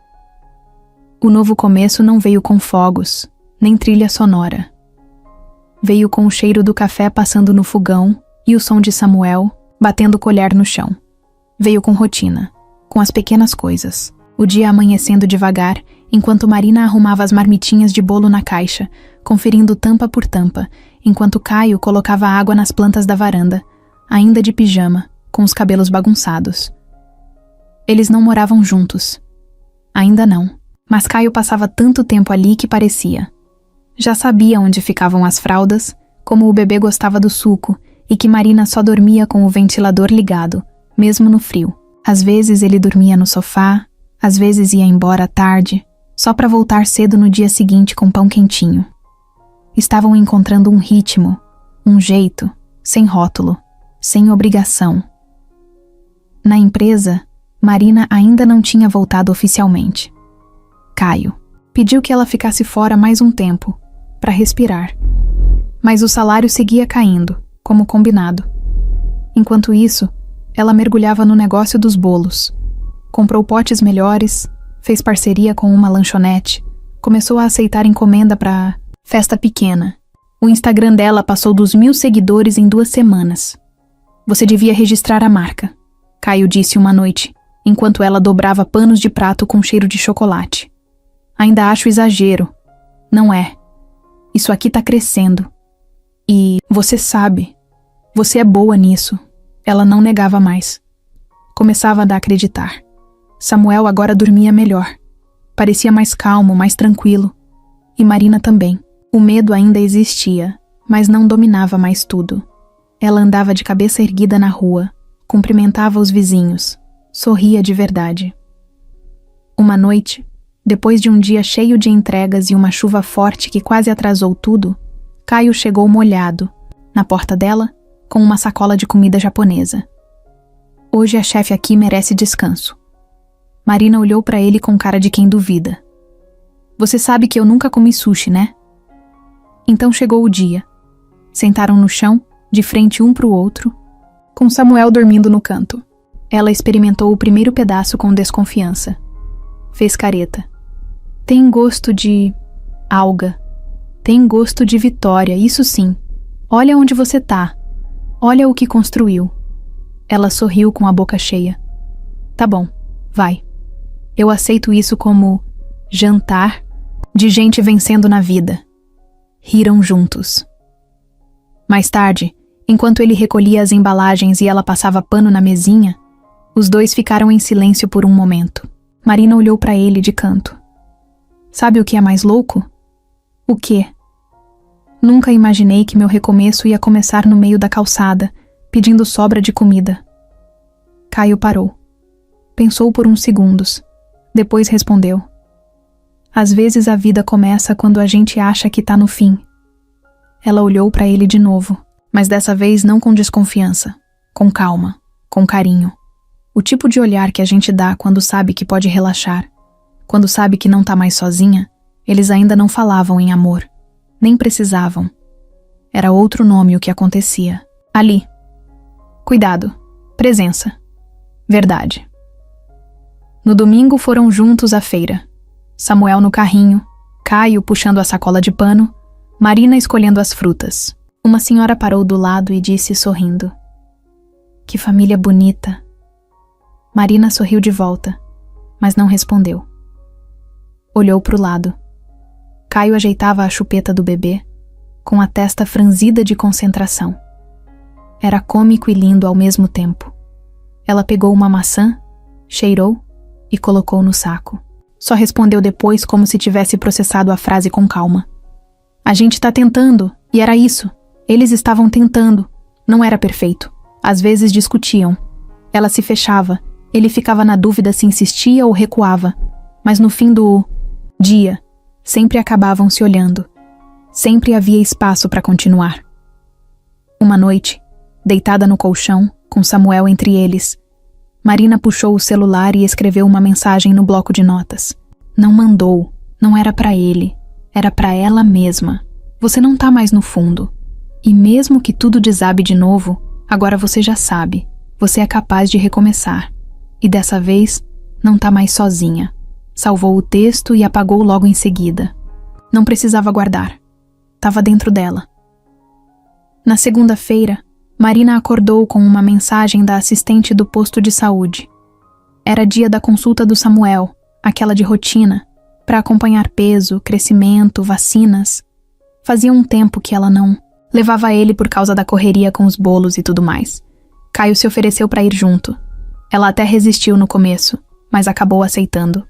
O novo começo não veio com fogos, nem trilha sonora. Veio com o cheiro do café passando no fogão e o som de Samuel batendo colher no chão. Veio com rotina, com as pequenas coisas. O dia amanhecendo devagar, enquanto Marina arrumava as marmitinhas de bolo na caixa, conferindo tampa por tampa, enquanto Caio colocava água nas plantas da varanda, ainda de pijama, com os cabelos bagunçados. Eles não moravam juntos. Ainda não. Mas Caio passava tanto tempo ali que parecia. Já sabia onde ficavam as fraldas, como o bebê gostava do suco e que Marina só dormia com o ventilador ligado, mesmo no frio. Às vezes ele dormia no sofá, às vezes ia embora à tarde, só para voltar cedo no dia seguinte com pão quentinho. Estavam encontrando um ritmo, um jeito, sem rótulo, sem obrigação. Na empresa, Marina ainda não tinha voltado oficialmente. Caio pediu que ela ficasse fora mais um tempo, para respirar. Mas o salário seguia caindo, como combinado. Enquanto isso, ela mergulhava no negócio dos bolos. Comprou potes melhores, fez parceria com uma lanchonete, começou a aceitar encomenda para festa pequena. O Instagram dela passou dos 1.000 seguidores em 2 semanas. Você devia registrar a marca, Caio disse uma noite, enquanto ela dobrava panos de prato com cheiro de chocolate. Ainda acho exagero. Não é. Isso aqui tá crescendo. E você sabe, você é boa nisso. Ela não negava mais. Começava a acreditar. Samuel agora dormia melhor. Parecia mais calmo, mais tranquilo. E Marina também. O medo ainda existia, mas não dominava mais tudo. Ela andava de cabeça erguida na rua, cumprimentava os vizinhos, sorria de verdade. Uma noite, depois de um dia cheio de entregas e uma chuva forte que quase atrasou tudo, Caio chegou molhado, na porta dela, com uma sacola de comida japonesa. Hoje a chefe aqui merece descanso. Marina olhou para ele com cara de quem duvida. Você sabe que eu nunca comi sushi, né? Então chegou o dia. Sentaram no chão, de frente um pro outro, com Samuel dormindo no canto. Ela experimentou o primeiro pedaço com desconfiança. Fez careta. Tem gosto de alga. Tem gosto de vitória, isso sim. Olha onde você tá. Olha o que construiu. Ela sorriu com a boca cheia. Tá bom, vai. Eu aceito isso como jantar de gente vencendo na vida. Riram juntos. Mais tarde, enquanto ele recolhia as embalagens e ela passava pano na mesinha, os dois ficaram em silêncio por um momento. Marina olhou para ele de canto. Sabe o que é mais louco? O quê? Nunca imaginei que meu recomeço ia começar no meio da calçada, pedindo sobra de comida. Caio parou. Pensou por uns segundos. Depois respondeu. Às vezes a vida começa quando a gente acha que tá no fim. Ela olhou para ele de novo, mas dessa vez não com desconfiança, com calma, com carinho. O tipo de olhar que a gente dá quando sabe que pode relaxar. Quando sabe que não tá mais sozinha, eles ainda não falavam em amor. Nem precisavam. Era outro nome o que acontecia. Ali. Cuidado. Presença. Verdade. No domingo foram juntos à feira. Samuel no carrinho, Caio puxando a sacola de pano, Marina escolhendo as frutas. Uma senhora parou do lado e disse sorrindo. Que família bonita. Marina sorriu de volta, mas não respondeu. Olhou para o lado. Caio ajeitava a chupeta do bebê, com a testa franzida de concentração. Era cômico e lindo ao mesmo tempo. Ela pegou uma maçã, cheirou e colocou no saco. Só respondeu depois como se tivesse processado a frase com calma. A gente tá tentando, e era isso. Eles estavam tentando. Não era perfeito. Às vezes discutiam. Ela se fechava. Ele ficava na dúvida se insistia ou recuava. Mas no fim do dia, sempre acabavam se olhando. Sempre havia espaço para continuar. Uma noite, deitada no colchão, com Samuel entre eles, Marina puxou o celular e escreveu uma mensagem no bloco de notas. Não mandou, não era para ele, era para ela mesma. Você não tá mais no fundo. E mesmo que tudo desabe de novo, agora você já sabe, você é capaz de recomeçar. E dessa vez, não tá mais sozinha. Salvou o texto e apagou logo em seguida. Não precisava guardar. Tava dentro dela. Na segunda-feira, Marina acordou com uma mensagem da assistente do posto de saúde. Era dia da consulta do Samuel, aquela de rotina, para acompanhar peso, crescimento, vacinas. Fazia um tempo que ela não levava ele por causa da correria com os bolos e tudo mais. Caio se ofereceu para ir junto. Ela até resistiu no começo, mas acabou aceitando.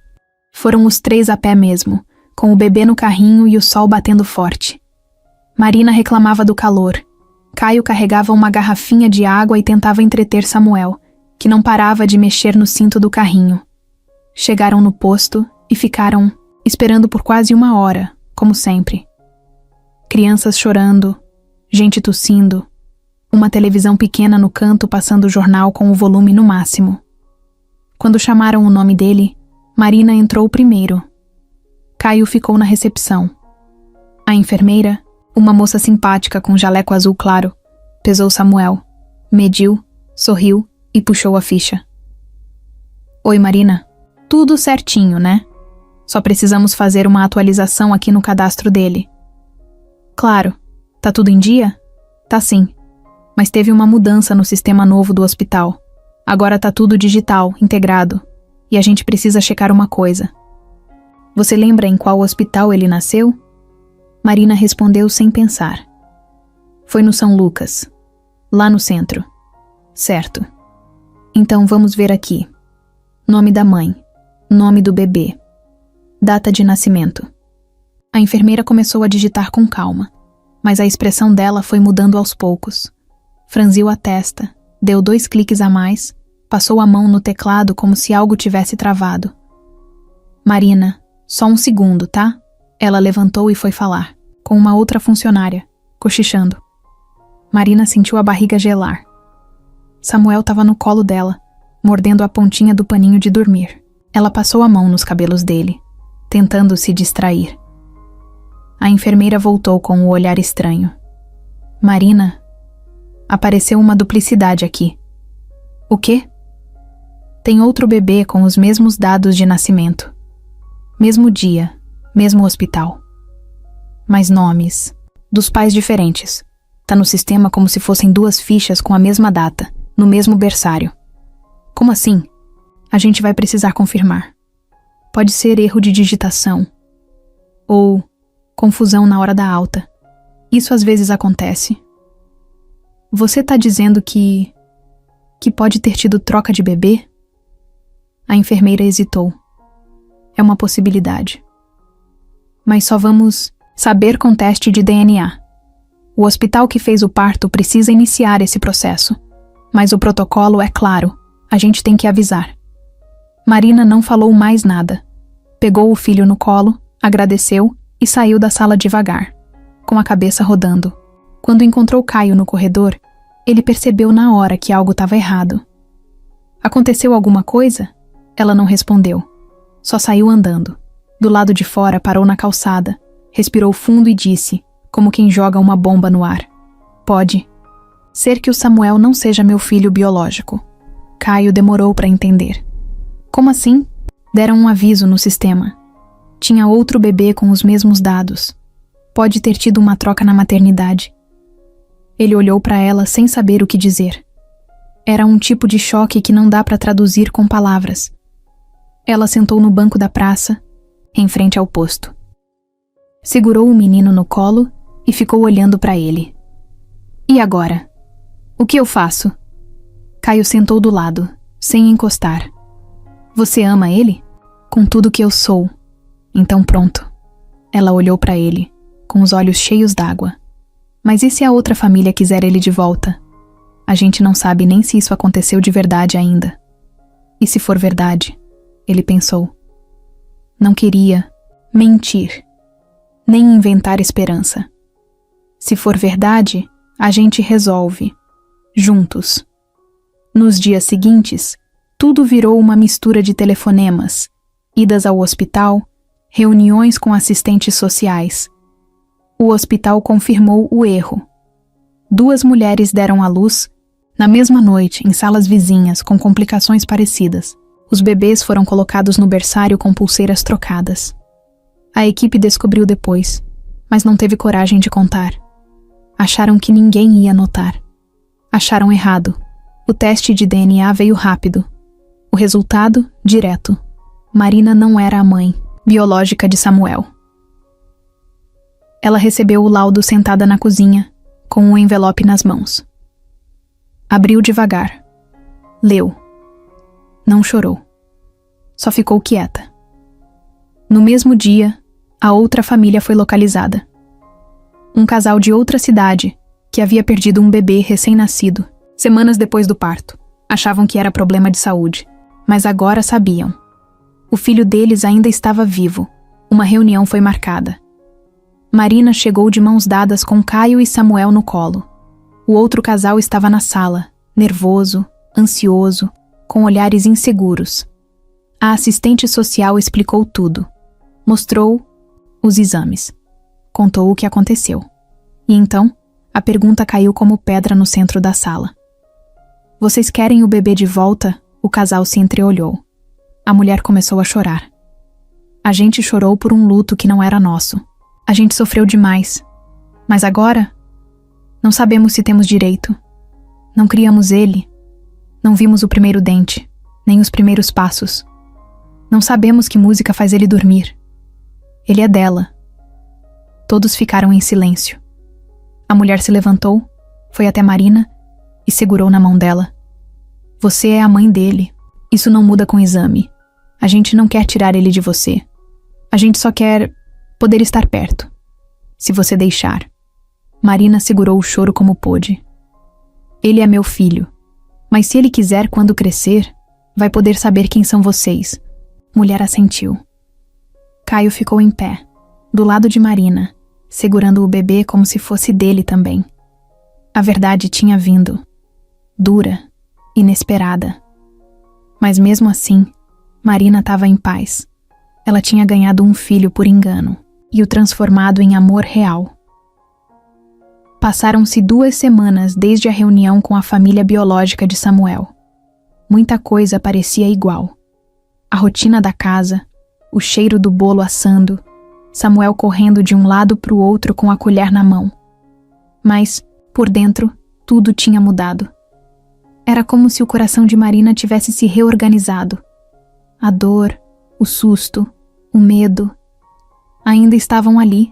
Foram os três a pé mesmo, com o bebê no carrinho e o sol batendo forte. Marina reclamava do calor. Caio carregava uma garrafinha de água e tentava entreter Samuel, que não parava de mexer no cinto do carrinho. Chegaram no posto e ficaram esperando por quase 1 hora, como sempre. Crianças chorando, gente tossindo, uma televisão pequena no canto passando o jornal com o volume no máximo. Quando chamaram o nome dele, Marina entrou primeiro. Caio ficou na recepção. A enfermeira, uma moça simpática com jaleco azul claro, pesou Samuel, mediu, sorriu e puxou a ficha. Oi, Marina. Tudo certinho, né? Só precisamos fazer uma atualização aqui no cadastro dele. Claro. Tá tudo em dia? Tá sim. Mas teve uma mudança no sistema novo do hospital. Agora tá tudo digital, integrado. E a gente precisa checar uma coisa. Você lembra em qual hospital ele nasceu? Marina respondeu sem pensar. Foi no São Lucas, lá no centro. Certo. Então vamos ver aqui. Nome da mãe, nome do bebê, data de nascimento. A enfermeira começou a digitar com calma, mas a expressão dela foi mudando aos poucos. Franziu a testa, deu 2 cliques a mais, passou a mão no teclado como se algo tivesse travado. Marina, só um segundo, tá? Ela levantou e foi falar, com uma outra funcionária, cochichando. Marina sentiu a barriga gelar. Samuel estava no colo dela, mordendo a pontinha do paninho de dormir. Ela passou a mão nos cabelos dele, tentando se distrair. A enfermeira voltou com o olhar estranho. Marina, apareceu uma duplicidade aqui. O quê? Tem outro bebê com os mesmos dados de nascimento. Mesmo dia, mesmo hospital. Mas nomes, dos pais diferentes. Tá no sistema como se fossem duas fichas com a mesma data, no mesmo berçário. Como assim? A gente vai precisar confirmar. Pode ser erro de digitação. Ou confusão na hora da alta. Isso às vezes acontece. Você tá dizendo que pode ter tido troca de bebê? A enfermeira hesitou. É uma possibilidade. Mas só vamos saber com teste de DNA. O hospital que fez o parto precisa iniciar esse processo. Mas o protocolo é claro. A gente tem que avisar. Marina não falou mais nada. Pegou o filho no colo, agradeceu e saiu da sala devagar, com a cabeça rodando. Quando encontrou Caio no corredor, ele percebeu na hora que algo estava errado. Aconteceu alguma coisa? Ela não respondeu. Só saiu andando. Do lado de fora parou na calçada, respirou fundo e disse, como quem joga uma bomba no ar. Pode ser que o Samuel não seja meu filho biológico. Caio demorou para entender. Como assim? Deram um aviso no sistema. Tinha outro bebê com os mesmos dados. Pode ter tido uma troca na maternidade. Ele olhou para ela sem saber o que dizer. Era um tipo de choque que não dá para traduzir com palavras. Ela sentou no banco da praça, em frente ao posto. Segurou o menino no colo e ficou olhando para ele. E agora? O que eu faço? Caio sentou do lado, sem encostar. Você ama ele? Com tudo que eu sou. Então pronto. Ela olhou para ele, com os olhos cheios d'água. Mas e se a outra família quiser ele de volta? A gente não sabe nem se isso aconteceu de verdade ainda. E se for verdade? Ele pensou. Não queria mentir, nem inventar esperança. Se for verdade, a gente resolve, juntos. Nos dias seguintes, tudo virou uma mistura de telefonemas, idas ao hospital, reuniões com assistentes sociais. O hospital confirmou o erro. 2 mulheres deram à luz, na mesma noite, em salas vizinhas, com complicações parecidas. Os bebês foram colocados no berçário com pulseiras trocadas. A equipe descobriu depois, mas não teve coragem de contar. Acharam que ninguém ia notar. Acharam errado. O teste de DNA veio rápido. O resultado, direto. Marina não era a mãe biológica de Samuel. Ela recebeu o laudo sentada na cozinha, com um envelope nas mãos. Abriu devagar. Leu. Não chorou. Só ficou quieta. No mesmo dia, a outra família foi localizada. Um casal de outra cidade, que havia perdido um bebê recém-nascido, semanas depois do parto. Achavam que era problema de saúde, mas agora sabiam. O filho deles ainda estava vivo. Uma reunião foi marcada. Marina chegou de mãos dadas com Caio e Samuel no colo. O outro casal estava na sala, nervoso, ansioso, com olhares inseguros. A assistente social explicou tudo. Mostrou os exames. Contou o que aconteceu. E então, a pergunta caiu como pedra no centro da sala. Vocês querem o bebê de volta? O casal se entreolhou. A mulher começou a chorar. A gente chorou por um luto que não era nosso. A gente sofreu demais. Mas agora? Não sabemos se temos direito. Não criamos ele. Não vimos o primeiro dente, nem os primeiros passos. Não sabemos que música faz ele dormir. Ele é dela. Todos ficaram em silêncio. A mulher se levantou, foi até Marina e segurou na mão dela. Você é a mãe dele. Isso não muda com o exame. A gente não quer tirar ele de você. A gente só quer poder estar perto. Se você deixar. Marina segurou o choro como pôde. Ele é meu filho. Mas se ele quiser, quando crescer, vai poder saber quem são vocês. Mulher assentiu. Caio ficou em pé, do lado de Marina, segurando o bebê como se fosse dele também. A verdade tinha vindo. Dura, inesperada. Mas mesmo assim, Marina estava em paz. Ela tinha ganhado um filho por engano e o transformado em amor real. Passaram-se 2 semanas desde a reunião com a família biológica de Samuel. Muita coisa parecia igual. A rotina da casa, o cheiro do bolo assando, Samuel correndo de um lado para o outro com a colher na mão. Mas, por dentro, tudo tinha mudado. Era como se o coração de Marina tivesse se reorganizado. A dor, o susto, o medo, ainda estavam ali,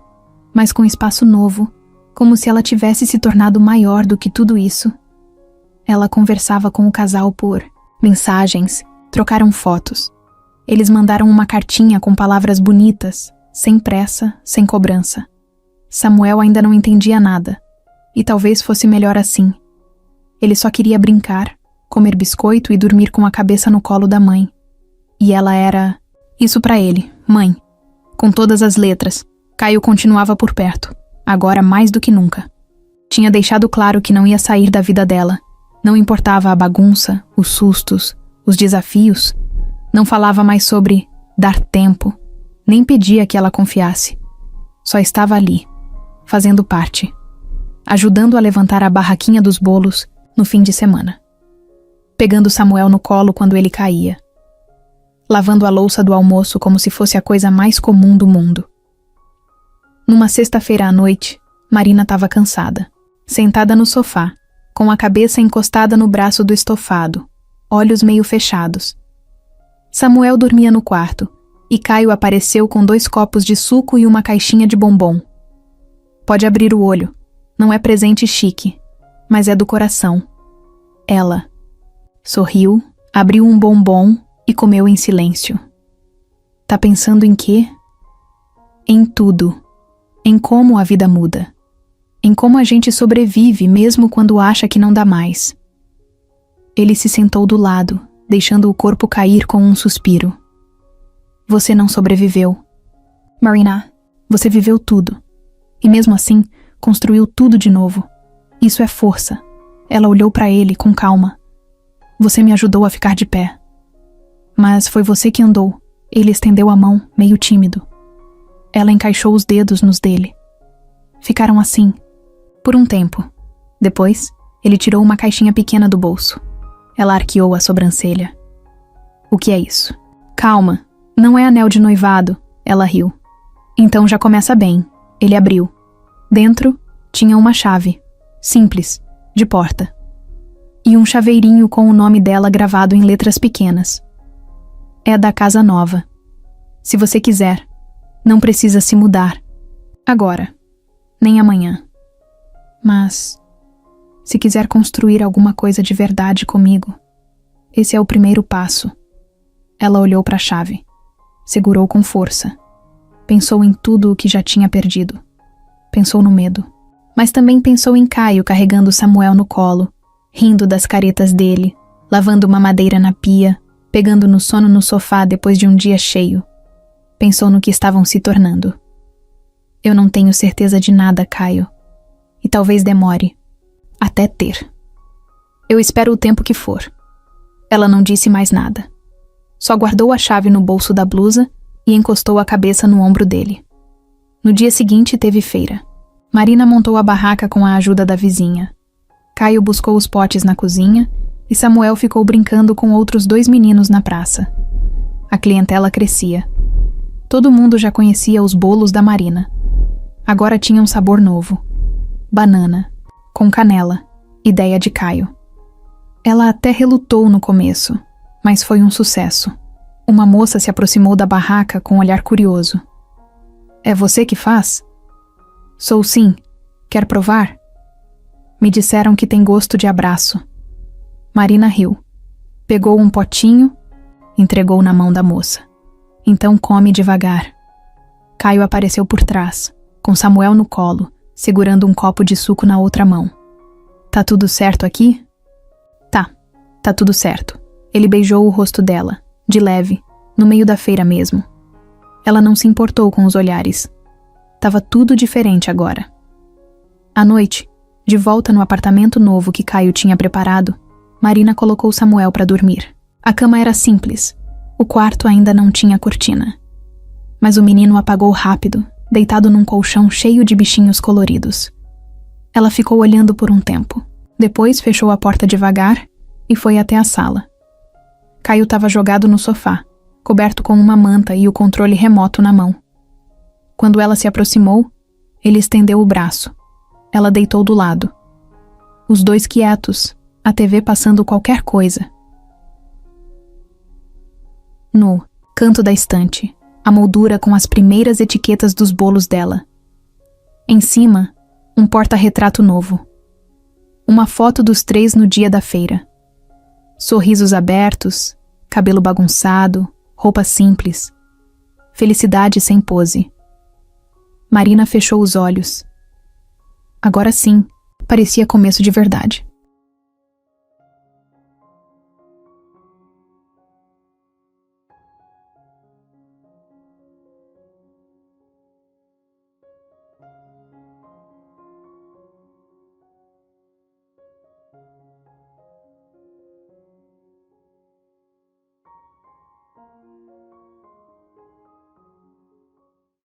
mas com espaço novo, como se ela tivesse se tornado maior do que tudo isso. Ela conversava com o casal por mensagens, trocaram fotos. Eles mandaram uma cartinha com palavras bonitas, sem pressa, sem cobrança. Samuel ainda não entendia nada, e talvez fosse melhor assim. Ele só queria brincar, comer biscoito e dormir com a cabeça no colo da mãe. E ela era isso pra ele, mãe. Com todas as letras, Caio continuava por perto, agora mais do que nunca. Tinha deixado claro que não ia sair da vida dela. Não importava a bagunça, os sustos, os desafios. Não falava mais sobre dar tempo, nem pedia que ela confiasse. Só estava ali, fazendo parte, ajudando a levantar a barraquinha dos bolos no fim de semana. Pegando Samuel no colo quando ele caía. Lavando a louça do almoço como se fosse a coisa mais comum do mundo. Numa sexta-feira à noite, Marina estava cansada, sentada no sofá, com a cabeça encostada no braço do estofado, olhos meio fechados. Samuel dormia no quarto, e Caio apareceu com 2 copos de suco e uma caixinha de bombom. Pode abrir o olho, não é presente chique, mas é do coração. Ela sorriu, abriu um bombom e comeu em silêncio. Tá pensando em quê? Em tudo. Em como a vida muda. Em como a gente sobrevive mesmo quando acha que não dá mais. Ele se sentou do lado, deixando o corpo cair com um suspiro. Você não sobreviveu. Marina, você viveu tudo. E mesmo assim, construiu tudo de novo. Isso é força. Ela olhou para ele com calma. Você me ajudou a ficar de pé. Mas foi você que andou. Ele estendeu a mão, meio tímido. Ela encaixou os dedos nos dele. Ficaram assim, por um tempo. Depois, ele tirou uma caixinha pequena do bolso. Ela arqueou a sobrancelha. O que é isso? Calma, não é anel de noivado, ela riu. Então já começa bem. Ele abriu. Dentro, tinha uma chave. Simples, de porta. E um chaveirinho com o nome dela gravado em letras pequenas. É da casa nova. Se você quiser, não precisa se mudar. Agora. Nem amanhã. Mas, se quiser construir alguma coisa de verdade comigo, esse é o primeiro passo. Ela olhou para a chave. Segurou com força. Pensou em tudo o que já tinha perdido. Pensou no medo. Mas também pensou em Caio carregando Samuel no colo, rindo das caretas dele, lavando uma madeira na pia, pegando no sono no sofá depois de um dia cheio. Pensou no que estavam se tornando. Eu não tenho certeza de nada, Caio. E talvez demore. Até ter. Eu espero o tempo que for. Ela não disse mais nada. Só guardou a chave no bolso da blusa e encostou a cabeça no ombro dele. No dia seguinte teve feira. Marina montou a barraca com a ajuda da vizinha. Caio buscou os potes na cozinha e Samuel ficou brincando com outros 2 meninos na praça. A clientela crescia. Todo mundo já conhecia os bolos da Marina. Agora tinha um sabor novo. Banana, com canela, ideia de Caio. Ela até relutou no começo, mas foi um sucesso. Uma moça se aproximou da barraca com um olhar curioso. É você que faz? Sou sim. Quer provar? Me disseram que tem gosto de abraço. Marina riu. Pegou um potinho, entregou na mão da moça. Então come devagar. Caio apareceu por trás, com Samuel no colo, segurando um copo de suco na outra mão. Tá tudo certo aqui? Tá tudo certo. Ele beijou o rosto dela, de leve, no meio da feira mesmo. Ela não se importou com os olhares. Tava tudo diferente agora. À noite, de volta no apartamento novo que Caio tinha preparado, Marina colocou Samuel para dormir. A cama era simples. O quarto ainda não tinha cortina. Mas o menino apagou rápido, deitado num colchão cheio de bichinhos coloridos. Ela ficou olhando por um tempo. Depois fechou a porta devagar e foi até a sala. Caio estava jogado no sofá, coberto com uma manta e o controle remoto na mão. Quando ela se aproximou, ele estendeu o braço. Ela deitou do lado. Os dois quietos, a TV passando qualquer coisa. No canto da estante, a moldura com as primeiras etiquetas dos bolos dela. Em cima, um porta-retrato novo. Uma foto dos três no dia da feira. Sorrisos abertos, cabelo bagunçado, roupa simples. Felicidade sem pose. Marina fechou os olhos. Agora sim, parecia começo de verdade.